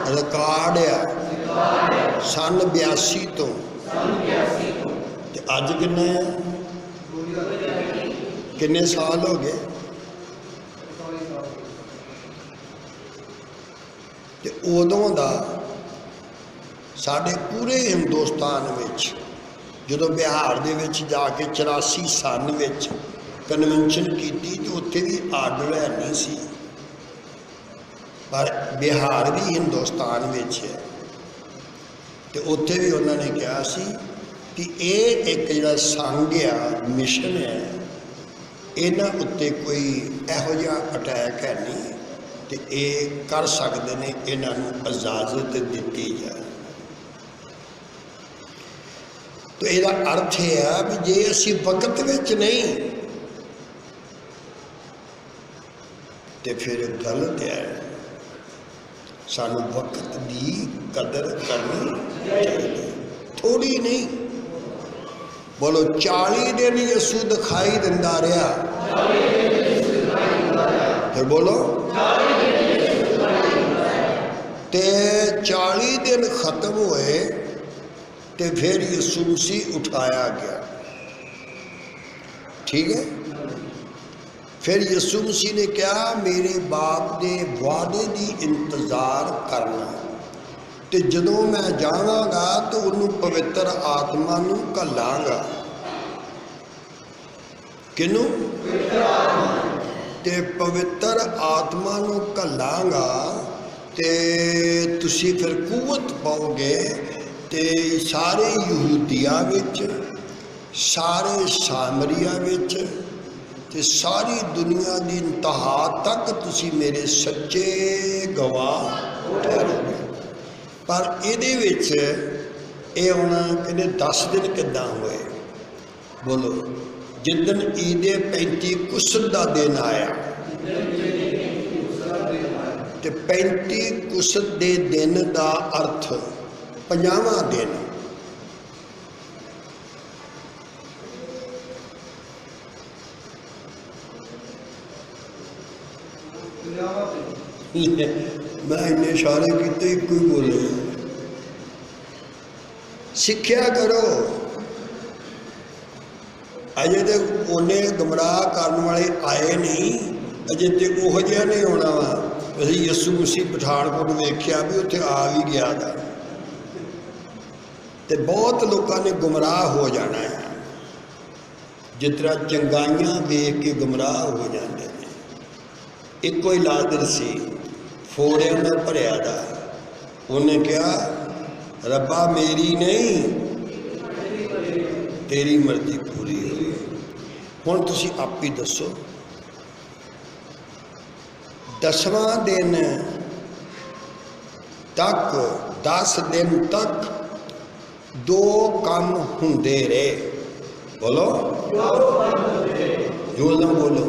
ਰਿਕਾਰਡ ਆ ਸੰਨ 82 ਤੋਂ। ਤੇ ਅੱਜ ਕਿੰਨਾ ਆ, ਕਿੰਨੇ ਸਾਲ ਹੋ ਗਏ? ਤੇ ਉਦੋਂ ਦਾ ਸਾਡੇ ਪੂਰੇ ਹਿੰਦੁਸਤਾਨ ਵਿੱਚ ਜਦੋਂ ਬਿਹਾਰ ਦੇ ਵਿੱਚ ਜਾ ਕੇ 84 ਸਨ ਵਿੱਚ ਕਨਵੈਨਸ਼ਨ ਕੀਤੀ ਤੇ ਉੱਥੇ ਵੀ ਆਰਡਰ ਹੈ ਨਹੀਂ ਸੀ, ਪਰ ਬਿਹਾਰ ਵੀ ਹਿੰਦੁਸਤਾਨ ਵਿੱਚ ਹੈ। ਤੇ ਉੱਥੇ ਵੀ ਉਹਨਾਂ ਨੇ ਕਿਹਾ ਸੀ ਕਿ ਇਹ ਇੱਕ ਜਿਹੜਾ ਸੰਘ ਆ, ਮਿਸ਼ਨ ਹੈ, ਇਹਨਾਂ ਉੱਤੇ ਕੋਈ ਇਹੋ ਜਿਹਾ ਅਟੈਕ ਹੈ ਨਹੀਂ ਤੇ ਇਹ ਕਰ ਸਕਦੇ ਨੇ, ਇਹਨਾਂ ਨੂੰ ਇਜਾਜ਼ਤ ਦਿੱਤੀ ਜਾਏ। तो ਇਹਦਾ अर्थ है भी जे असी वक्त विच नहीं तो फिर गलत है। सानू वक्त की कदर करनी चाहिए, थोड़ी नहीं। बोलो 40 दिन यसू दिखाई दिंदा रहा, फिर बोलो ते 40 दिन खत्म हुए तो फिर यसू मसीह उठाया गया, ठीक है। फिर यसू मसीह ने कहा मेरे बाप के वादे की इंतजार करना, तो जदों मैं जावांगा तो उन्होंने पवित्र आत्मा नूं घल्लांगा। किनू? ते पवित्र आत्मा नूं घल्लांगा ते तुसी फिर कुवत पाओगे ते सारे यहूदिया विच, सारे सामरिया विच ते सारी दुनिया की इंतहा तक तुसी मेरे सच्चे गवाह ठहरोगे। पर इहदे विच ये हुण कहंदे 10 दिन किद्दां होए? बोलो जिदन ईदे 35 कुसर का दिन आया ते 35 कुसर के दिन का अर्थ 50वां दिन। मैं इन्ने इशारे किते एक कोई बोले सिक्ख्या करो। अजे तो उन्हें गुमराह करने वाले आए नहीं, अजे तो उहो जिहा नहीं होना वा। असीं यसू मसीह पठानकोट वेख्या भी उत्थे आ भी गया था, तो बहुत लोगों ने गुमराह हो जाना है, जिस तरह चंगाइयां वेख के गुमराह हो जाते हैं। एक कोई लादर सी फोड़िया में भरिया था, उन्हें कहा रब्बा मेरी नहीं तेरी मर्जी पूरी हुई। हुण तुसीं आप ही दसो 10वां दिन तक 10 दिन तक 2 काम हुंदे रहे। बोलो जोर नाल बोलो।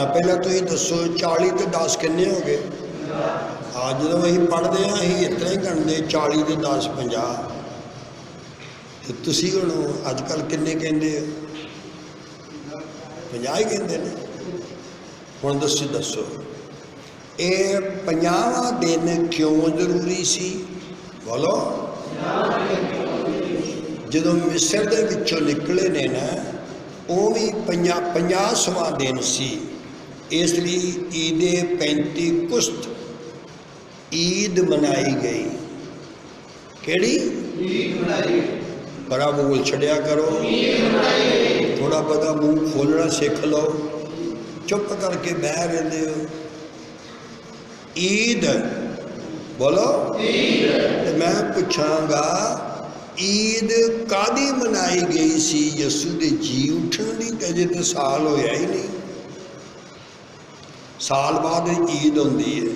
पहला तो ये दसो 40 ते 10 किन्ने हो गए? जो अं पढ़ते हैं अं इतना ही गणते 40 ते 10 50। तो तुसी हुण अजकल किन्ने कहंदे हो? 50 ही कहंदे ने। हुण दसो ये 50वां दिन क्यों जरूरी सी? बोलो जो मिस्र दे विचों निकले ने ना वो भी 50वां दिन सी, इसलिए ईदे 35 कुश्त ईद मनाई गई। केड़ी ईद मनाई? बड़ा बोल छड़िया करो, थोड़ा बड़ा मुंह खोलना सीख लो, चुप करके बह रहे हो। ईद बोलो ईद। मैं पूछांगा ईद कादी मनाई गई सी? यसू दे जी उठण दी? अजे तो साल होया ही नहीं। साल बाद ईद होंदी है।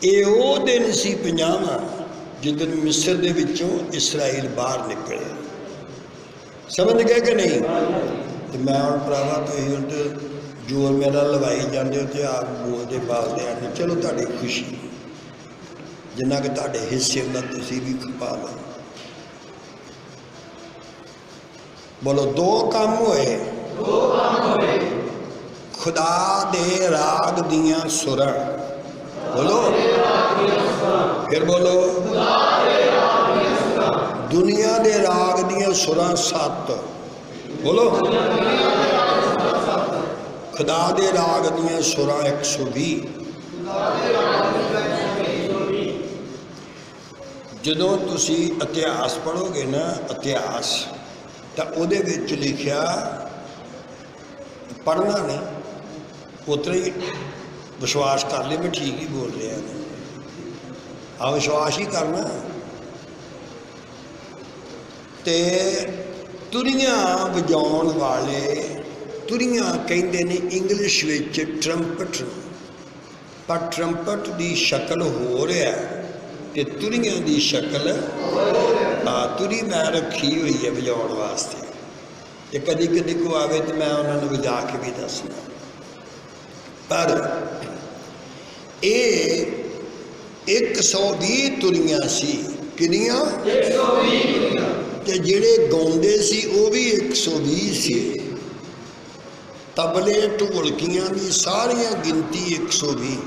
ये वो दिन सी 50वां जिदन मिस्र दे विचों इसराइल बाहर निकले। समझ गए कि नहीं? तो मैं हम भरावा तुसीं हुण ते जोर मेरा लवाई जाते हो तो आप बोलते बालते आते, चलो तुहाडी खुशी जिन्ना कि तुहाडे हिस्से हुंदा तुसीं भी खपा लो। बोलो दो काम होए, खुदा दे राग दियां सुरां। बोलो फिर बोलो, दुनिया दे राग दियां सुरां 7। बोलो खुदा दे राग दियां सुरां 120। जदों तुसी इतिहास पढ़ोगे ना, इतिहास तो उहदे विच लिखिया, पढ़ना नहीं उतरे ही विश्वास कर ले, मैं ठीक ही बोल रहा। विश्वास ही करना। ते तुरियां वजाउण वाले, तुरियां कहंदे ने इंग्लिश विच ट्रंपट, पर ट्रंपट की शक्ल हो रहा ते तुरियां की शक्ल तुरी मैं रखी हुई है वजाउण वास्ते। ते कदी कदी को आवे तो मैं उन्होंने वजा के भी दसना। पर ये 120 तुरियां सी। किनियां? 120। ते जिहड़े गाउंदे सी वो भी 120 सी। तबले ढोलकियां की सारियां गिनती 120।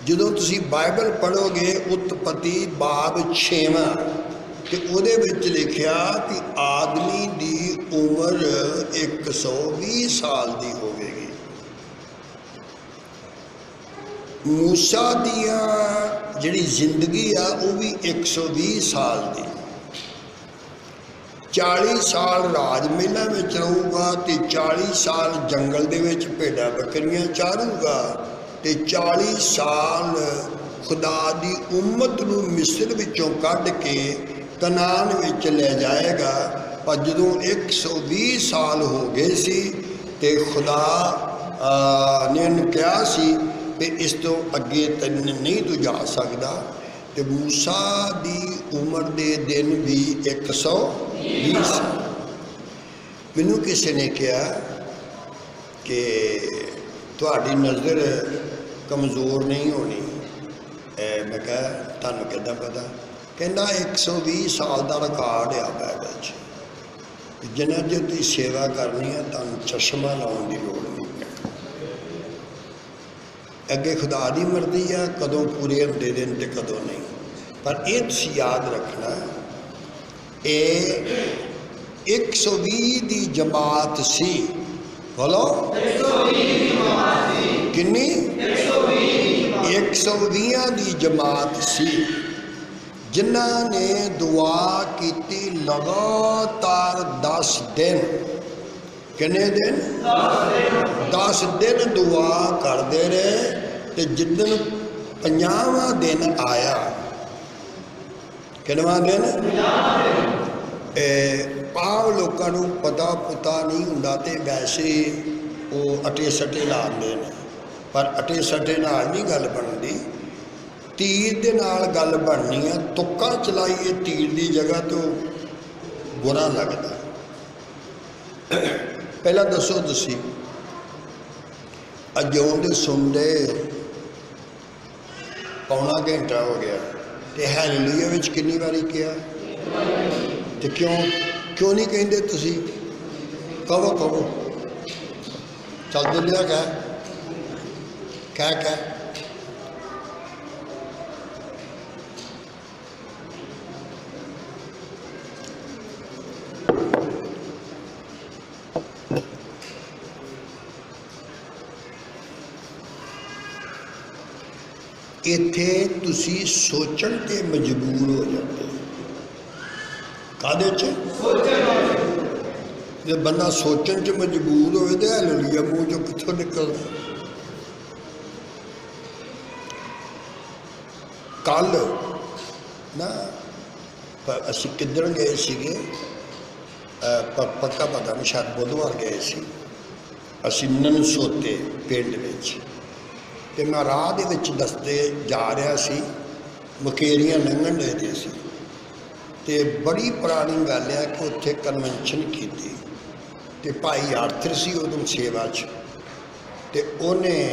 जदों तुसी बाइबल पढ़ोगे उत्पत्ति बाब 6वां ते उहदे विच लिखिया कि आदमी की उम्र 120 साल की होवेगी। मूसा दिया जिहड़ी जिंदगी आ वो भी 120 साल की। 40 साल राज महलों में रहूगा तो 40 साल जंगल दे विच भेड़ां बकरियां चारूगा ते 40 साल खुदा दी उम्मत नूं मिस्र विचों कढ के कनान विच ले जाएगा। पर जदों 120 साल हो गए सी ते खुदा ने कहा सी कि इस तो अगे तैन नहीं तू जा सकता। तो मूसा दी उम्र दे दिन भी 120। मैनू किसी ने कहा कि तुहाडी नज़र कमज़ोर नहीं होनी। मैं कहा तुहानू किद्दां पता? कहना 120 साल का रिकॉर्ड आ बाइबल च। जिन्ना चਿਰ तुसीं सेवा करनी है तुहानू चश्मा लाउण की लोड़ नहीं। अगे खुदा की मर्जी आ कदों पूरे होंदे दिन ते कदों नहीं। पर ये तुसीं याद रखना, ये 120 की जमात सी। बोलो किन्नी? 120 की जमात सी जिन्हां ने दुआ की लगातार 10 दिन। किन्ने दिन? 10 दिन दुआ करते रहे। तो जिदन 50वां दिन आया, किन्नवां दिन? पाव लोगों को पता पुता नहीं हुंदा ते वैसे वो अटे सटे लाते हैं। पर अटे सटे नाल नहीं गल बनती, तीर दे नाल गल बननी है। तुक्का चलाइए तीर की जगह तो बुरा लगता। पहला दसो तुसी अजों सुनते पौना घंटा हो गया तो हालेलुया विच कितनी बारी किया? तो क्यों नहीं कहते तुसी? कहो कहो चल दुनिया कह इत्थे तुसी सोचण ते मजबूर हो जाते। कादे च? जब बंदा सोचण च मजबूर होवे तो हालेलुया मूँह चों कित्थों निकलदा? कल ना असीं किधर गए सीगे पक्का पता नहीं, शायद बुधवार गए सी असी ननसोते पिंड विच, ते मैं राह दे विच दसते जा रहा सी, मकेरियां लंघण दे सी, ते बड़ी पुरानी गल है कि उत्थे कन्वेंशन की ते भाई आर्थर सी उदों सेवा च, ते उन्हें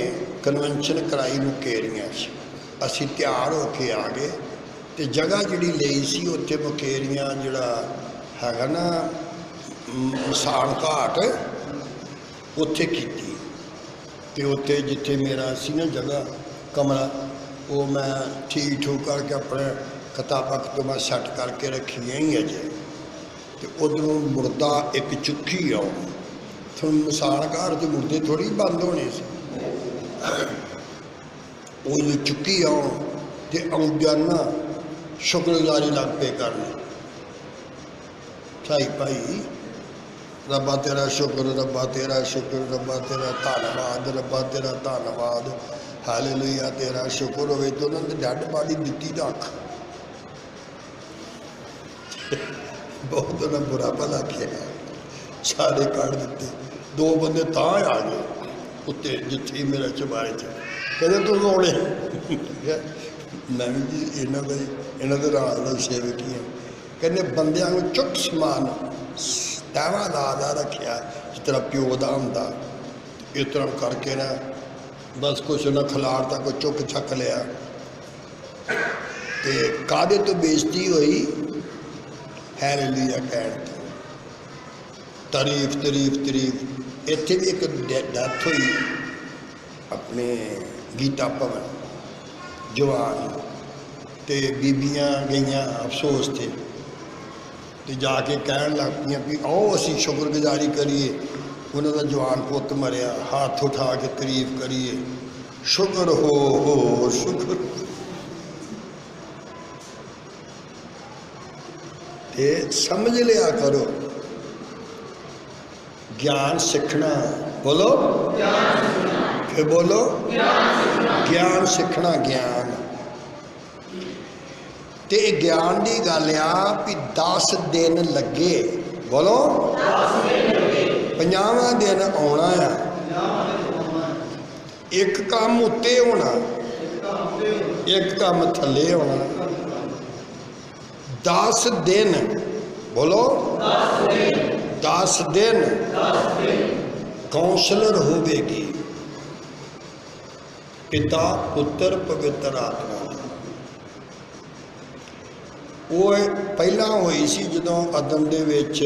कन्वेंशन कराई मुकेरियां च। असी तैयार होके आ गए, तो जगह जिहड़ी लई सी उत्थे मुकेरियां जिहड़ा हैगा ना मसान घाट उत्थे कीती, ते उत्थे जिथे मेरा सी ना जगह कमरा, वो मैं ठीक ठूक करके अपने किताबां तो मैं सैट करके रखियां ही अजे, तो उधरों मुर्दा एक चुक्की आओ, थोड़ा मसान घाट के मुर्दे थोड़ी बंद होने से, वो जो चुक्की आओ तो आउंदियां ना शुक्रगुजारी लग पे करने, भाई भाई रब्बा तेरा शुक्र, रब्बा तेरा शुक्र, रब्बा तेरा धन्नवाद, रब्बा तेरा धन्नवाद, हालेलुया तेरा शुक्र होवे। तो उन्होंने डैड बॉडी दी रख बहुत उन्हें बुरा भला किया, सारे काट दिते, दो बंदे तां आ गए उत्ते जिथे मेरा चबारे च, कहते तू रोने मैं भी जी इन्हों के राज का सेवक ही है, कहते बंदियां को चुक समान तैवा ला रखिया जिस तरह प्यो का होंदा, इस तरह करके ना बस कुछ उन्हें खिलारता, कोई चुक चक लिया, तो कादे तो बेइज्जती हुई, हालेलुया कहण तो, तारीफ तारीफ तारीफ। इत्थे भी एक डैथ हुई अपने गीता भवन जवान, तो बीबियां गईयां अफसोस थे, तो जाके कहन लग पी भी आओ असी शुक्रगुजारी करिए, उन्होंने जवान पुत मरिया, हाथ उठा के तारीफ करिए, शुक्र हो शुक्र। ते समझ लिया करो ज्ञान सीखना, बोलो फिर बोलो ज्ञान सीखना, ज्ञान ते ज्ञान की गल आ भी 10 दिन लगे, बोलो 50वां दिन आना है, एक काम उत्ते होना, एक काम थले होना, 10 दिन, बोलो 10 दिन काउंसलर होगी, पिता पुत्र पवित्र आत्मा। वो पहला हुई सी जदों अदम दे विच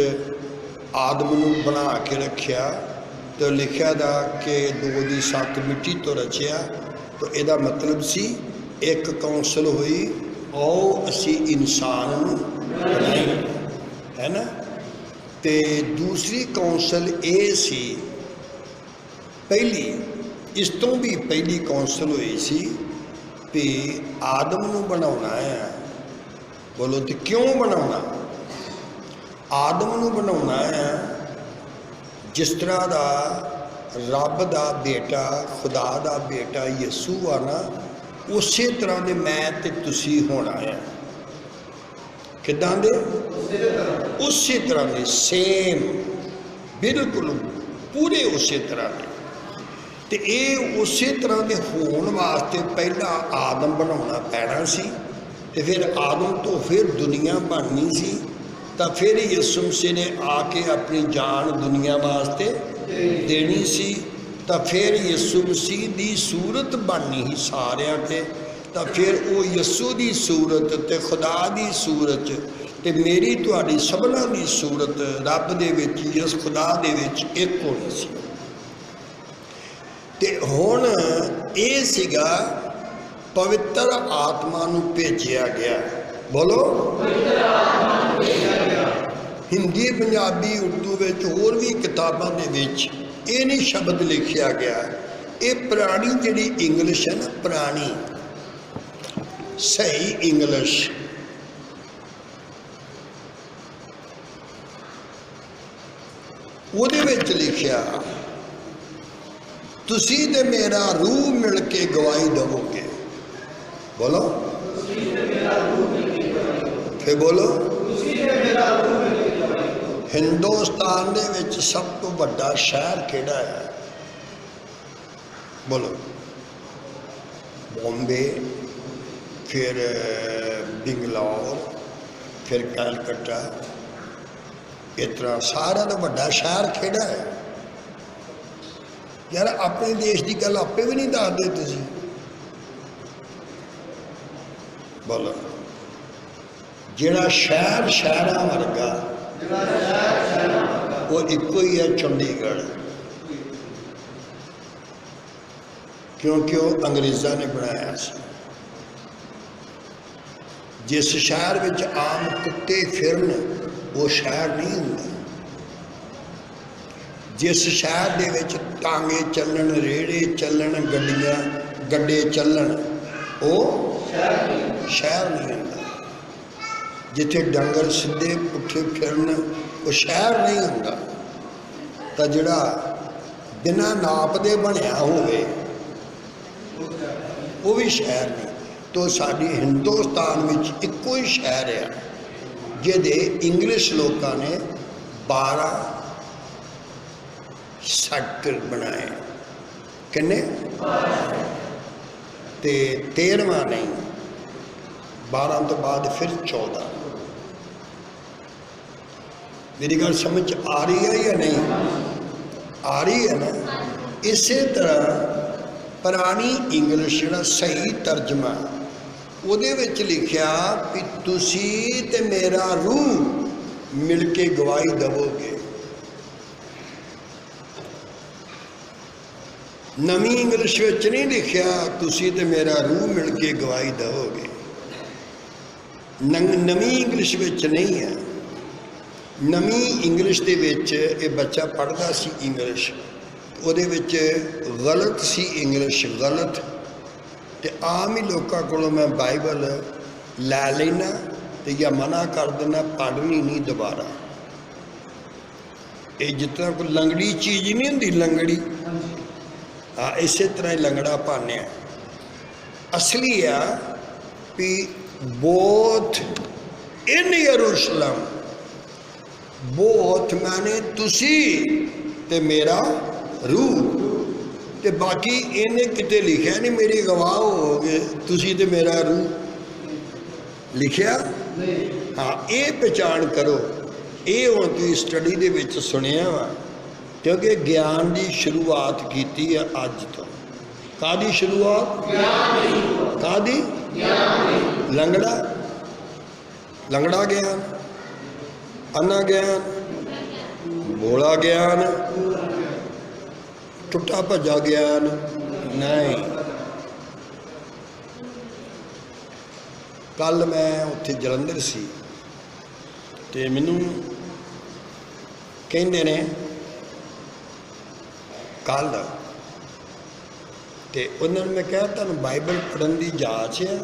आदम नूं बना के रखिया, तो लिखिया था कि 2 दी 7 मिट्टी तो रचिया, तो यदा मतलब सी एक काउंसल हुई, आओ असी इंसान बनाई, है ना। ते दूसरी काउंसल ये सी, पहली इस तो भी पहली काउंसल हुई सी भी आदम नूं बनाउणा है, बोलो तो क्यों बनाना, आदम नूं बनाउणा है जिस तरह का रब का बेटा, खुदा का बेटा यसू आ ना, उस तरह के मैं ते तुसी होना है, किदां दे, उस तरह के सेम, बिल्कुल पूरे उस तरह के। तो ये उस तरह के होने वास्ते पहला आदम बनाना पैना सी, तो फिर आदम तो फिर दुनिया बननी सी, तो फिर यसू मसीह ने आके अपनी जान दुनिया वास्ते देनी सी, तो फिर यसू मसीह की सूरत बननी ही सारियां ते, तो फिर वो यसू की सूरत ते खुदा की सूरत ते मेरी तुहाडी सबना की सूरत रब दे विच, इस खुदा दे विच एक होनी सी। ते हुण ये सीगा पवित्र आत्मा नूं भेजिया गया, बोलो हिंदी पंजाबी उर्दू विच होर भी किताबां दे विच ये नहीं शब्द लिखिया गया, ये पुरानी जिहड़ी इंग्लिश है ना, पुरानी सही इंग्लिश, उहदे विच लिखिया तुसी ते मेरा रूह मिल के गवाही दवोगे, बोलो फिर बोलो हिंदुस्तान दे विच सब तो बड़ा शहर किहड़ा है? बोलो। बॉम्बे, फिर बेंगलोर, फिर कलकत्ता, इस तरह सारा तो बड़ा शहर किहड़ा है? यार अपने देश की गल आपे भी नहीं दसदे तुसीं। बोलो। जिहड़ा शहर शहरां वर्गा वो इको ही है, चंडीगढ़, क्योंकि वो अंग्रेज़ों ने बनाया सी। जिस शहर विच आम कुत्ते फिरन वो शहर नहीं हुंदा। जिस शहर दे विच टांगे चलन, रेड़े चलन, गड्डियां गड्डे चलन, वो शहर नहीं हुंदा। जिथे डंगर सीधे पुठे फिरन वो शहर नहीं हुंदा। तो जिहड़ा बिना नाप दे बनया होवे वो भी शहर नहीं। तो साडी हिंदुस्तान विच इक्को ही शहर है जिहदे इंग्लिश लोगों ने 12 सेक्टर बनाए। किन्ने? ते 13वां नहीं, 12 तो बाद फिर 14। मेरी गल समझ आ रही है या नहीं आ रही है ना? इस तरह पुरानी इंग्लिश जिहड़ा सही तर्जमा उहदे विच लिखिया कि तुसी ते मेरा रूह मिल के गवाही दवोगे। नवी इंग्लिश विच नहीं लिखिया तुसी ते मेरा रूह मिल के गवाही दवोगे। नवी इंग्लिश विच नहीं है। नवी इंग्लिश दे विच ये बच्चा पढ़दा सी इंग्लिश, ਉਹਦੇ ਵਿੱਚ गलत सी इंग्लिश, गलत। तो आम ही लोगों को मैं बाइबल लै लेना तो या मना कर देना, पढ़नी नहीं दोबारा। ये जितना कोई लंगड़ी चीज़ नहीं होंगी, लंगड़ी, हाँ इस तरह ही लंगड़ा पाने। असली है भी बोथ इन यरूशलेम, बोथ मैंने तुसी ते मेरा रूह, ते बाकी इन्हें किते लिखा नहीं मेरी गवाह हो गए तुसी ते मेरा रूह लिखिया। हाँ ये पहचान करो। ये हुण तुसीं स्टडी दे विच सुनिया वा, क्योंकि ज्ञान की शुरुआत की है अज तो। कादी शुरुआत? कादी? लंगड़ा, लंगड़ा ज्ञान, अन्ना ज्ञान, भोला ज्ञान, टुटा भजा ज्ञान नहीं। कल मैं उत्थे जलंधर सी ते मैनू कहंदे ने कल ते उन्होंने मैं कहा तुहानूं बाइबल पढ़न की जाच है?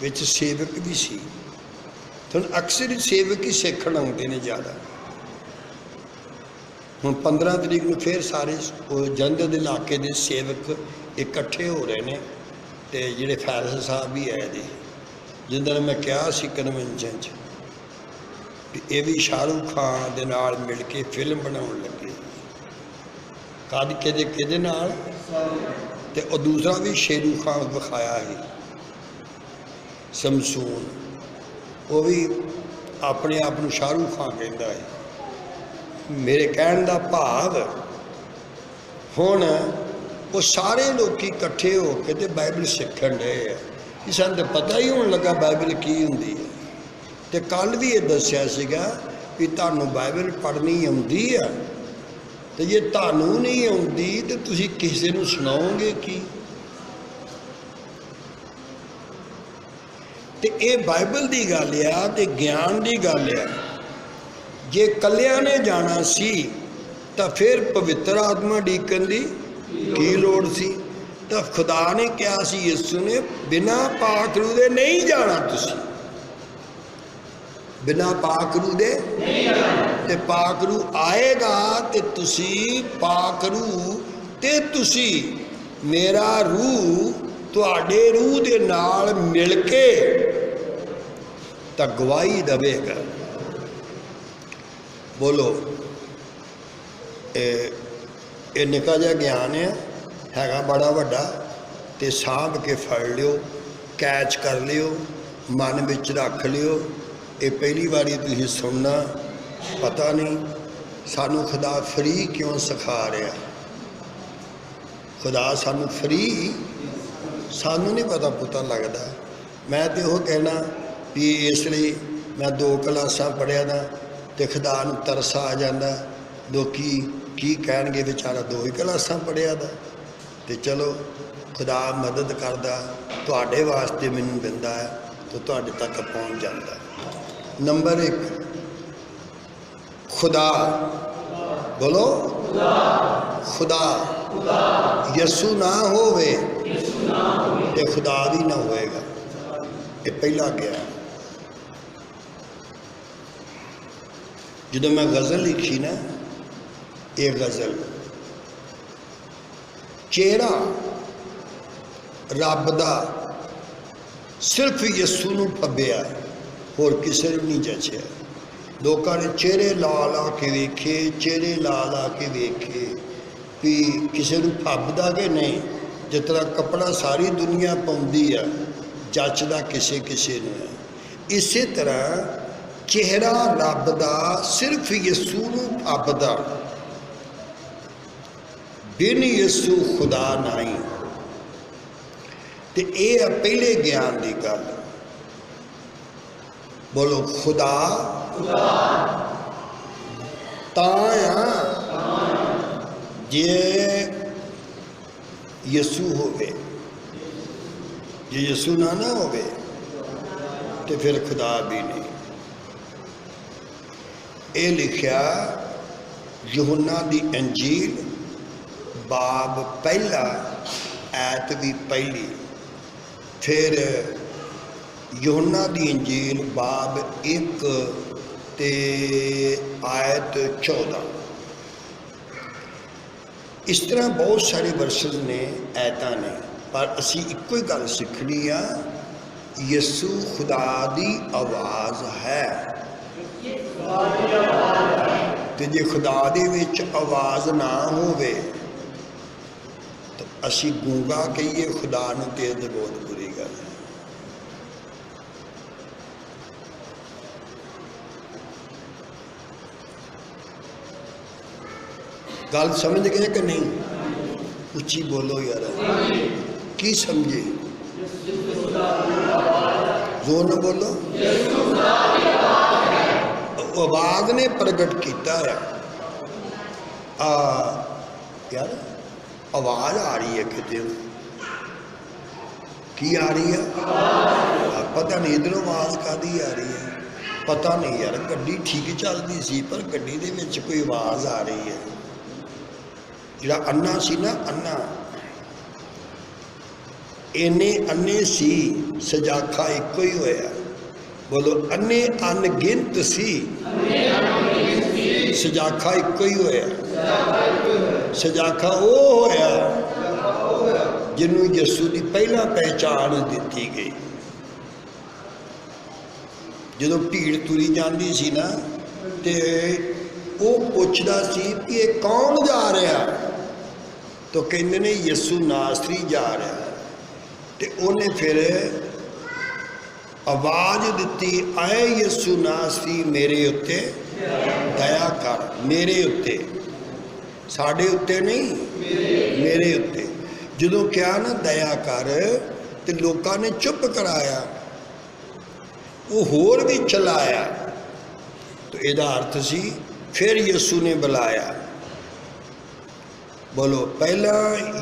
विच सेवक भी सी। तुहानूं अक्सर ही सेवक ही सीखण आउंदे ने ज़्यादा। हुण 15 तरीक में फिर सारे जलंधर के इलाके के सेवक इकट्ठे हो रहे हैं। तो जिहड़े फैसल साहब भी है जी, जिन्होंने मैं कहा सी कन्वेंशन ये भी शाहरुख खान दे नाल मिल के फिल्म बनाउण लगे। कद किहदे नाल? ते और दूसरा भी शेरू खान विखाया है, समसून, वो भी अपने आप को शाहरुख खान कहता है। मेरे कहने का भाव हुण वो सारे लोग इकट्ठे होकर तो बाइबल सीखण डे है कि सानूं तो पता ही होने लगा बाइबल की हुंदी है। तो कल भी ये दस्सिया सीगा कि तुहानूं बाइबल पढ़नी आउंदी है, तो जे तुहानूं नहीं आउंदी तो तुसीं किसे नूं सुणाओगे की? तो ये बाइबल की गल आ, तो ज्ञान की गल है। जे कलिया ने जाना सी तो फिर पवित्र आत्मा डीकन की की लोड़ सी? तो खुदा ने कहा सी यीशु ने बिना पाक रूह दे नहीं जाना। तुसी बिना पाक रूह दे ते पाक रूह आएगा ते तुसी पाक रूह ते तुसी मेरा रूह तुहाडे रूह दे नाल मिल के तो गवाही देवेगा। बोलो ये निका जिहा ज्ञान हैगा बड़ा वड्डा, ते सांभ के फड़ लियो, कैच कर लियो, मन विच रख लियो। ये पहली बारी तुसीं सुनना, पता नहीं सानू खुदा फ्री क्यों सिखा रहा। खुदा सानू फ्री, सानू नहीं पता लगता। मैं तो यह कहना भी इसलिए मैं 2 क्लासां पढ़िया दा तो खुदा नू तरस आ जाता। लोग की कहणगे बेचारा 2 ही क्लासां पढ़िया दा। तो चलो खुदा मदद करदा, तुहाडे वास्ते मैनू दिंदा है तो तुहाडे तक पहुँच जाता। नंबर 1 खुदा, बोलो खुदा। यसू ना होवे ते खुदा भी ना होएगा। ये पहला गया। जो मैं गज़ल लिखी ना, ये गज़ल चेहरा रब दा सिर्फ यसू नूं फब्बिया, होर किसी नूं नहीं जचिया। लोगों ने चेहरे ला ला के वेखे, चेहरे ला ला के वेखे भी किसी नूं फब्बदा कि नहीं। जिस तरह कपड़ा सारी दुनिया पाउंदी आ, जचदा किसे किसे नूं है। इसे तरह चेहरा रब दा सिर्फ यसू नूं फब्बदा, बिन यसू खुदा नहीं। तो यह पहले ज्ञान की गल। बोलो खुदा तां जे यसू होवे, जे यसू ना होवे तो फिर खुदा भी नहीं। ये लिखा यूहन्ना दी अंजील बाब पहला ऐत भी पहली, फिर यूहन्ना दी अंजील बाब 1 ते आयत 14। इस तरह बहुत सारे वर्सेस ने, ऐतां ने, पर असी इक्को ही गल सीखनी आ, यसू खुदा दी आवाज़ है। तो जे खुदा दे विच आवाज़ ना होवे तो असी गूंगा कहिए खुदा नूं, ते बहुत बुरी गल है। गल समझ गए कि नहीं? उच्ची बोलो यार, की समझे? जोर न बोलो। आवाज़ ने प्रगट किया है। यार आवाज़ आ रही है कितने, की आ रही है? पता नहीं इधरों आवाज़ कादी आ रही है, पता नहीं यार। गड्डी ठीक चलती सी, पर गड्डी दे विच कोई आवाज़ आ रही है। जिहड़ा अन्ना सी ना, अन्ना इन्ने अन्ने सी, सजाखा इको ही होया। बोलो अन्ने अनगिनत सी, सजाखा इको ही होया। सजाखा वो होया जिन्हों यसू की पहला पहचान दी गई। जो भीड़ तुरी जाती सी ना, तो वो पूछता सी कि ये कौन जा रहा, तो कहते ने यसू नासरी जा रहा। तो उन्हें फिर आवाज़ दी, आए यसू नासरी मेरे उत्ते दया कर, मेरे उत्ते, साढ़े उत्ते नहीं, मेरे उत्ते। जो क्या ना दया कर, तो लोगों ने चुप कराया, वो होर भी चलाया। तो यदा अर्थ सी फिर यसू ने बुलाया। बोलो पहला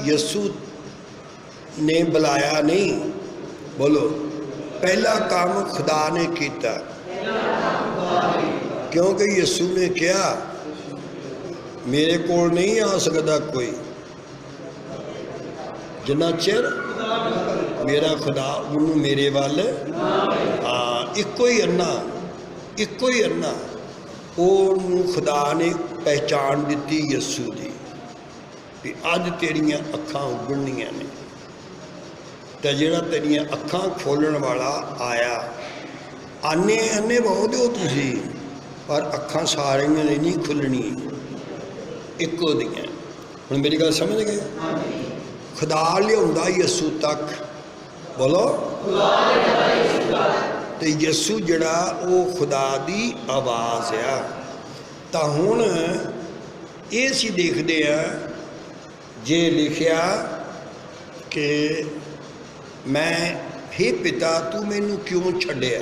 यसू ने बुलाया नहीं, बोलो पहला काम खुदा ने किया। क्योंकि यसू ने कहा मेरे कोल नहीं आ सकता कोई जिन्ना चिर मेरा खुदा उन्होंने मेरे वाल इको ही अन्ना, इको ही अन्ना। वो खुदा ने पहचान दी यसू की भी अज तेरियां अखां उगड़नियां ने, तो जिहड़ा तेरियां अखां खोलण वाला आया। आने आने बहुत हो तुसी, पर अखां सारियां ने नहीं खुलनी, इक्को दियां। हुण मेरी गल समझ गए? खुदा लियाउंदा यसू तक, बोलो ते यसू जिहड़ा वो खुदा दी आवाज़ आ। तां हुण ये असीं देखदे आ जे लिखिया कि मैं हे पिता तू मैनू क्यों छड्डिया।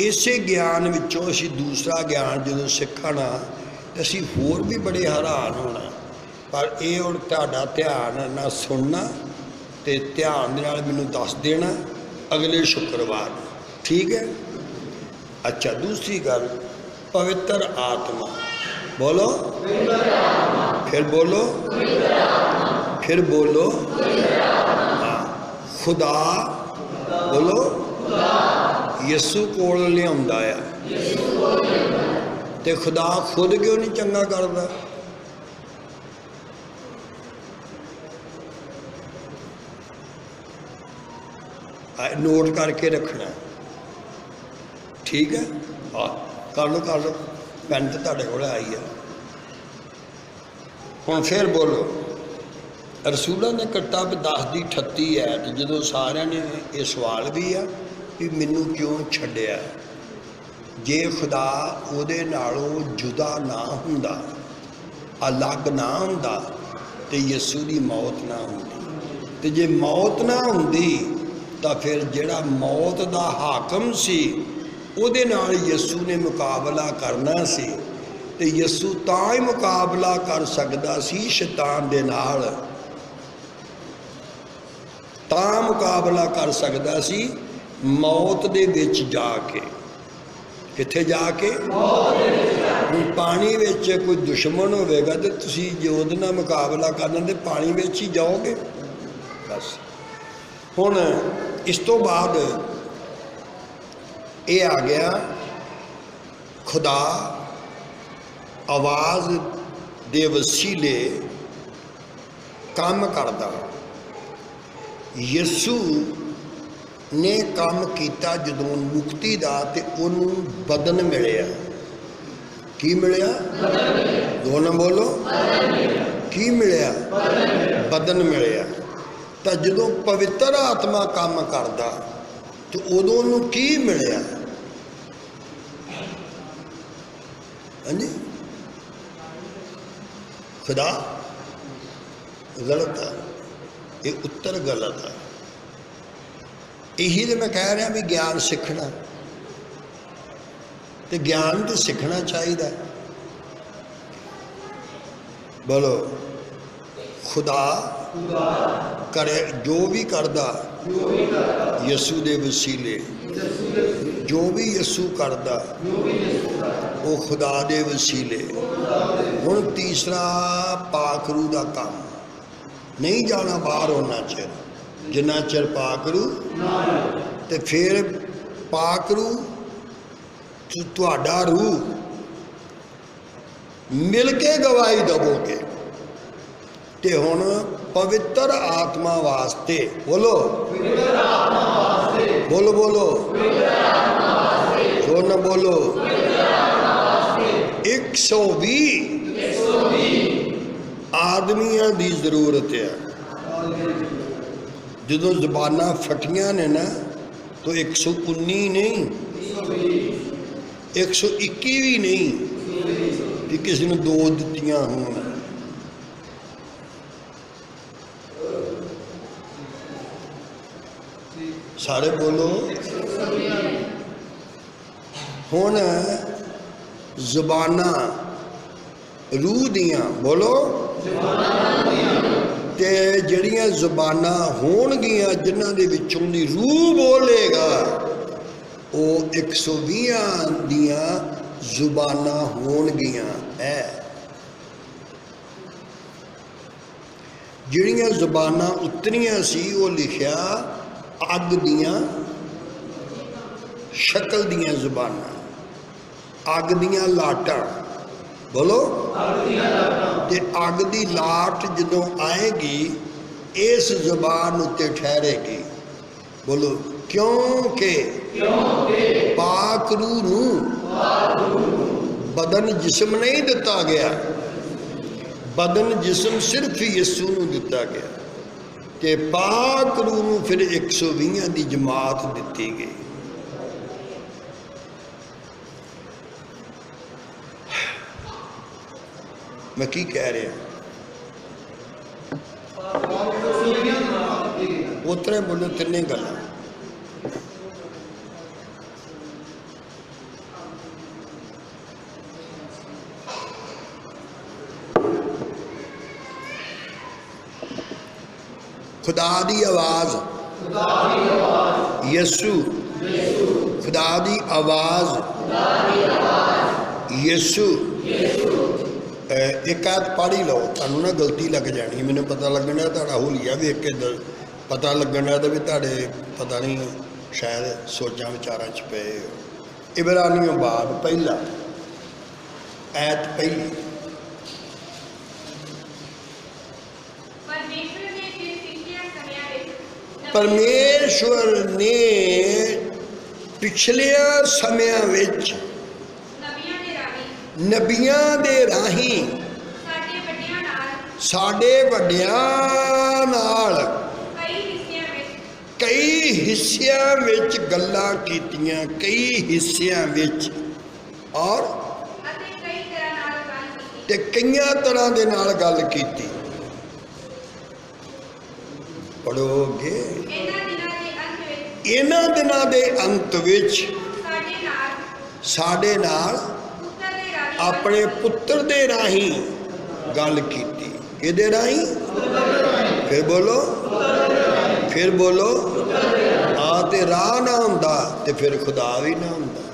इसे ज्ञान विचों असीं दूसरा ज्ञान जो सिखना तो असीं होर भी बड़े हैरान होना। पर ये हुण तुहाडा ध्यान ना सुनना ते ध्यान दे नाल मैनूं दस देना अगले शुक्रवार, ठीक है? अच्छा, दूसरी गल पवित्र आत्मा, बोलो फिर बोलो, फिर बोलो, हाँ खुदा, बोलो यसू कोल लियाउंदा आ। ते खुदा खुद क्यों नहीं चंगा करदा? नोट करके रखना, ठीक है? हाँ कर लो पेन तो तुहाडे कोल आई है। हुण फिर बोलो रसूलों ने किताब 10:38 है जो सारिਆਂ ने ये सवाल भी है कि मैनू क्यों छड्डिया। जे खुदा उहदे नालों जुदा ना हुंदा, अलग ना हुंदा ते यसू दी मौत ना हुंदी। ते जे मौत ना हुंदी तां फिर जिहड़ा मौत दा हाकम सी उहदे नाल यसू ने मुकाबला करना सी ते यसू तां ही मुकाबला कर सकदा सी शैतान दे नाल, तां मुकाबला कर सकदा सी मौत दे विच जाके। कित्थे जाके? पानी विच कोई दुश्मन होवेगा तो तुसीं जे उहदे नाल मुकाबला करना ते पानी विच ही जाओगे बस। हुण इस तो बाद ये आ गया खुदा आवाज़ दे वसीले काम करदा। यसू ने काम किया जदों मुक्ति का तो उन्होंने बदन मिलिया। की मिलिया? दोनों बोलो की मिलिया? बदन मिलिया। तो जदों पवित्र आत्मा काम करदा तो उदों उन्होंने की मिलिया? हाँ जी, खुदा गलत है, ये उत्तर गलत है। यही तो मैं कह रहा भी ज्ञान सीखना तो ज्ञान तो सीखना चाहिए। बोलो खुदा करे जो भी करदा यसू दे वसीले, जो भी यसू करदा वो खुदा दे वसीले। हुण तीसरा पाखरू का काम नहीं जाना बाहर होना चिर, जिन्ना चिर पाखरू ते फिर पाखरू तुहाडा रूह मिल के गवाही दवोगे। ते हुण पवित्र आत्मा वास्ते बोलो बोलो बोलो जो न बोलो 120 आदमियों की जरूरत है। जो जबाना फटियां ने ना तो 119 नहीं 121 भी नहीं कि किसी ने 2 दित्तियां होण। सारे बोलो। हुण ज़बाना रूह दियां बोलो ते जड़ियां ज़बाना होणगियां जिन्हां दे विचों दी रूह बोलेगा वो 120 दियां ज़ुबाना होणगियां है। जड़ियां ज़बाना उतरियां सी वो लिखिया अग दियां शक्ल दियां ज़ुबाना, अग दियां लाटां बोलो ते अग दी लाट जदों आएगी इस ज़बान उत्ते ठहरेगी। बोलो क्योंकि पाक रूह नूं बदन जिस्म नहीं दिता गया, बदन जिस्म सिर्फ यसू नूं दिता गया, ते पाक रूह नूं फिर 120 दी जमात दिती गई। मैं की कह रहा, उतरे बोलो तिने गल। खुदा दी आवाज यसू, खुदा दी आवाज यसू। एक आध पढ़ ही लो, थानू ना गलती लग जानी, मैंने पता लगना तुहाडा होलिया वेख के पता लगना तो भी तुहाडे पता नहीं शायद सोचा विचारां च पे हो। इब्रानियों बाब पहला ऐत पहली। परमेश्वर ने पिछलिया समियां विच नबियां दे राही साडे वड्डियां नाल कई हिस्सियां विच गल्लां कीतियां, कई हिस्सियां विच और ते कईयां तरह दे नाल गल कीती। पढ़ोगे इन्हां दिनां दे अंत विच साडे नाल अपने पुत्र दे राही गल कीती। किहदे राही? फिर बोलो, फिर बोलो। हाँ, ते राह ना हुंदा ते फिर खुदा भी ना हुंदा।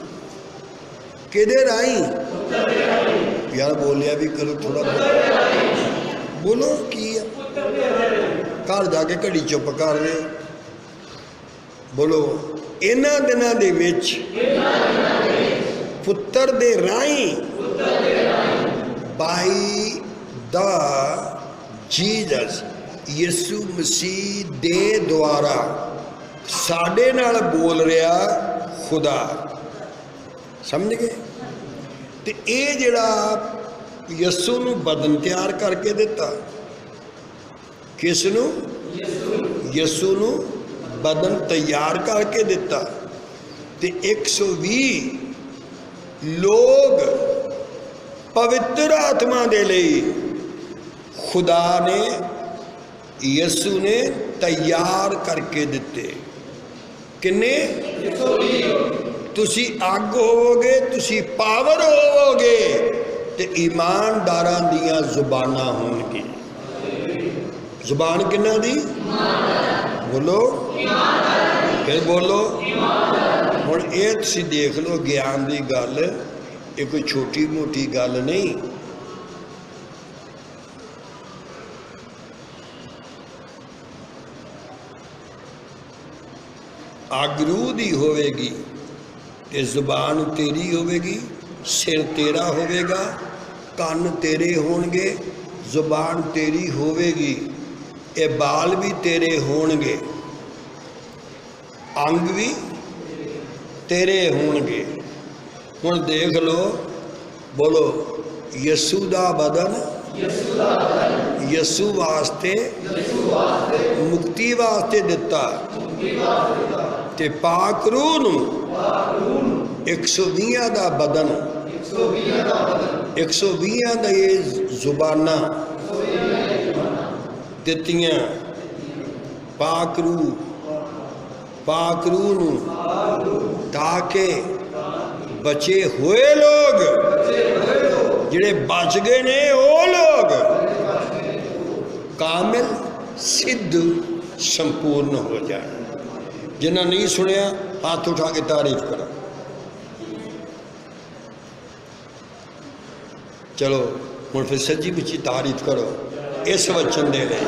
किहदे राही? यार बोलिया भी करो थोड़ा, बोलो की है? घर जाके घड़ी चुप कर रहे हो। बोलो, इन्हां दिनां दे विच पुत्र दे राही बाई द जीसस यसू मसीह दे द्वारा साडे नाल बोल रहा खुदा। समझ गए? ते ये जिहड़ा यसू नूं बदन तैयार करके दिता, किस नूं? यसू नूं बदन तैयार करके दिता, ते 120 लोग पवित्र आत्मा दे लई खुदा ने यसू ने तैयार करके दिते। किन्ने? तुसी अग होवोगे, तुसी पावर होवोगे, ते ईमानदारां दियां जुबानां होणगी। जुबान किन्ना दी? बोलो, फिर बोलो। हुण ये तुसी देख लो, ज्ञान की गल ये कोई छोटी मोटी गल नहीं। अग रूह दी होवेगी ते जुबान तेरी होवेगी, सिर तेरा होवेगा, कान तेरे होणगे, जुबान तेरी होवेगी, ये बाल भी तेरे होणगे, अंग भी तेरे होणगे। हुण देख लो, बोलो, यसू दा बदन यसू वास्ते मुक्ति वास्ते दिता, ते पाक रूह नूं 120 दा बदन 120 दा ये जुबानां दित्तियां। पाक रूह नूं ताके बचे हुए लोग जिहड़े बच गए ने, वो लोग कामिल सिद्ध संपूर्ण हो जाए। जिन्हें नहीं सुनिया हाथ उठा के तारीफ करो। चलो हुण फिर सच्ची मुच्ची तारीफ करो इस वचन दे लई।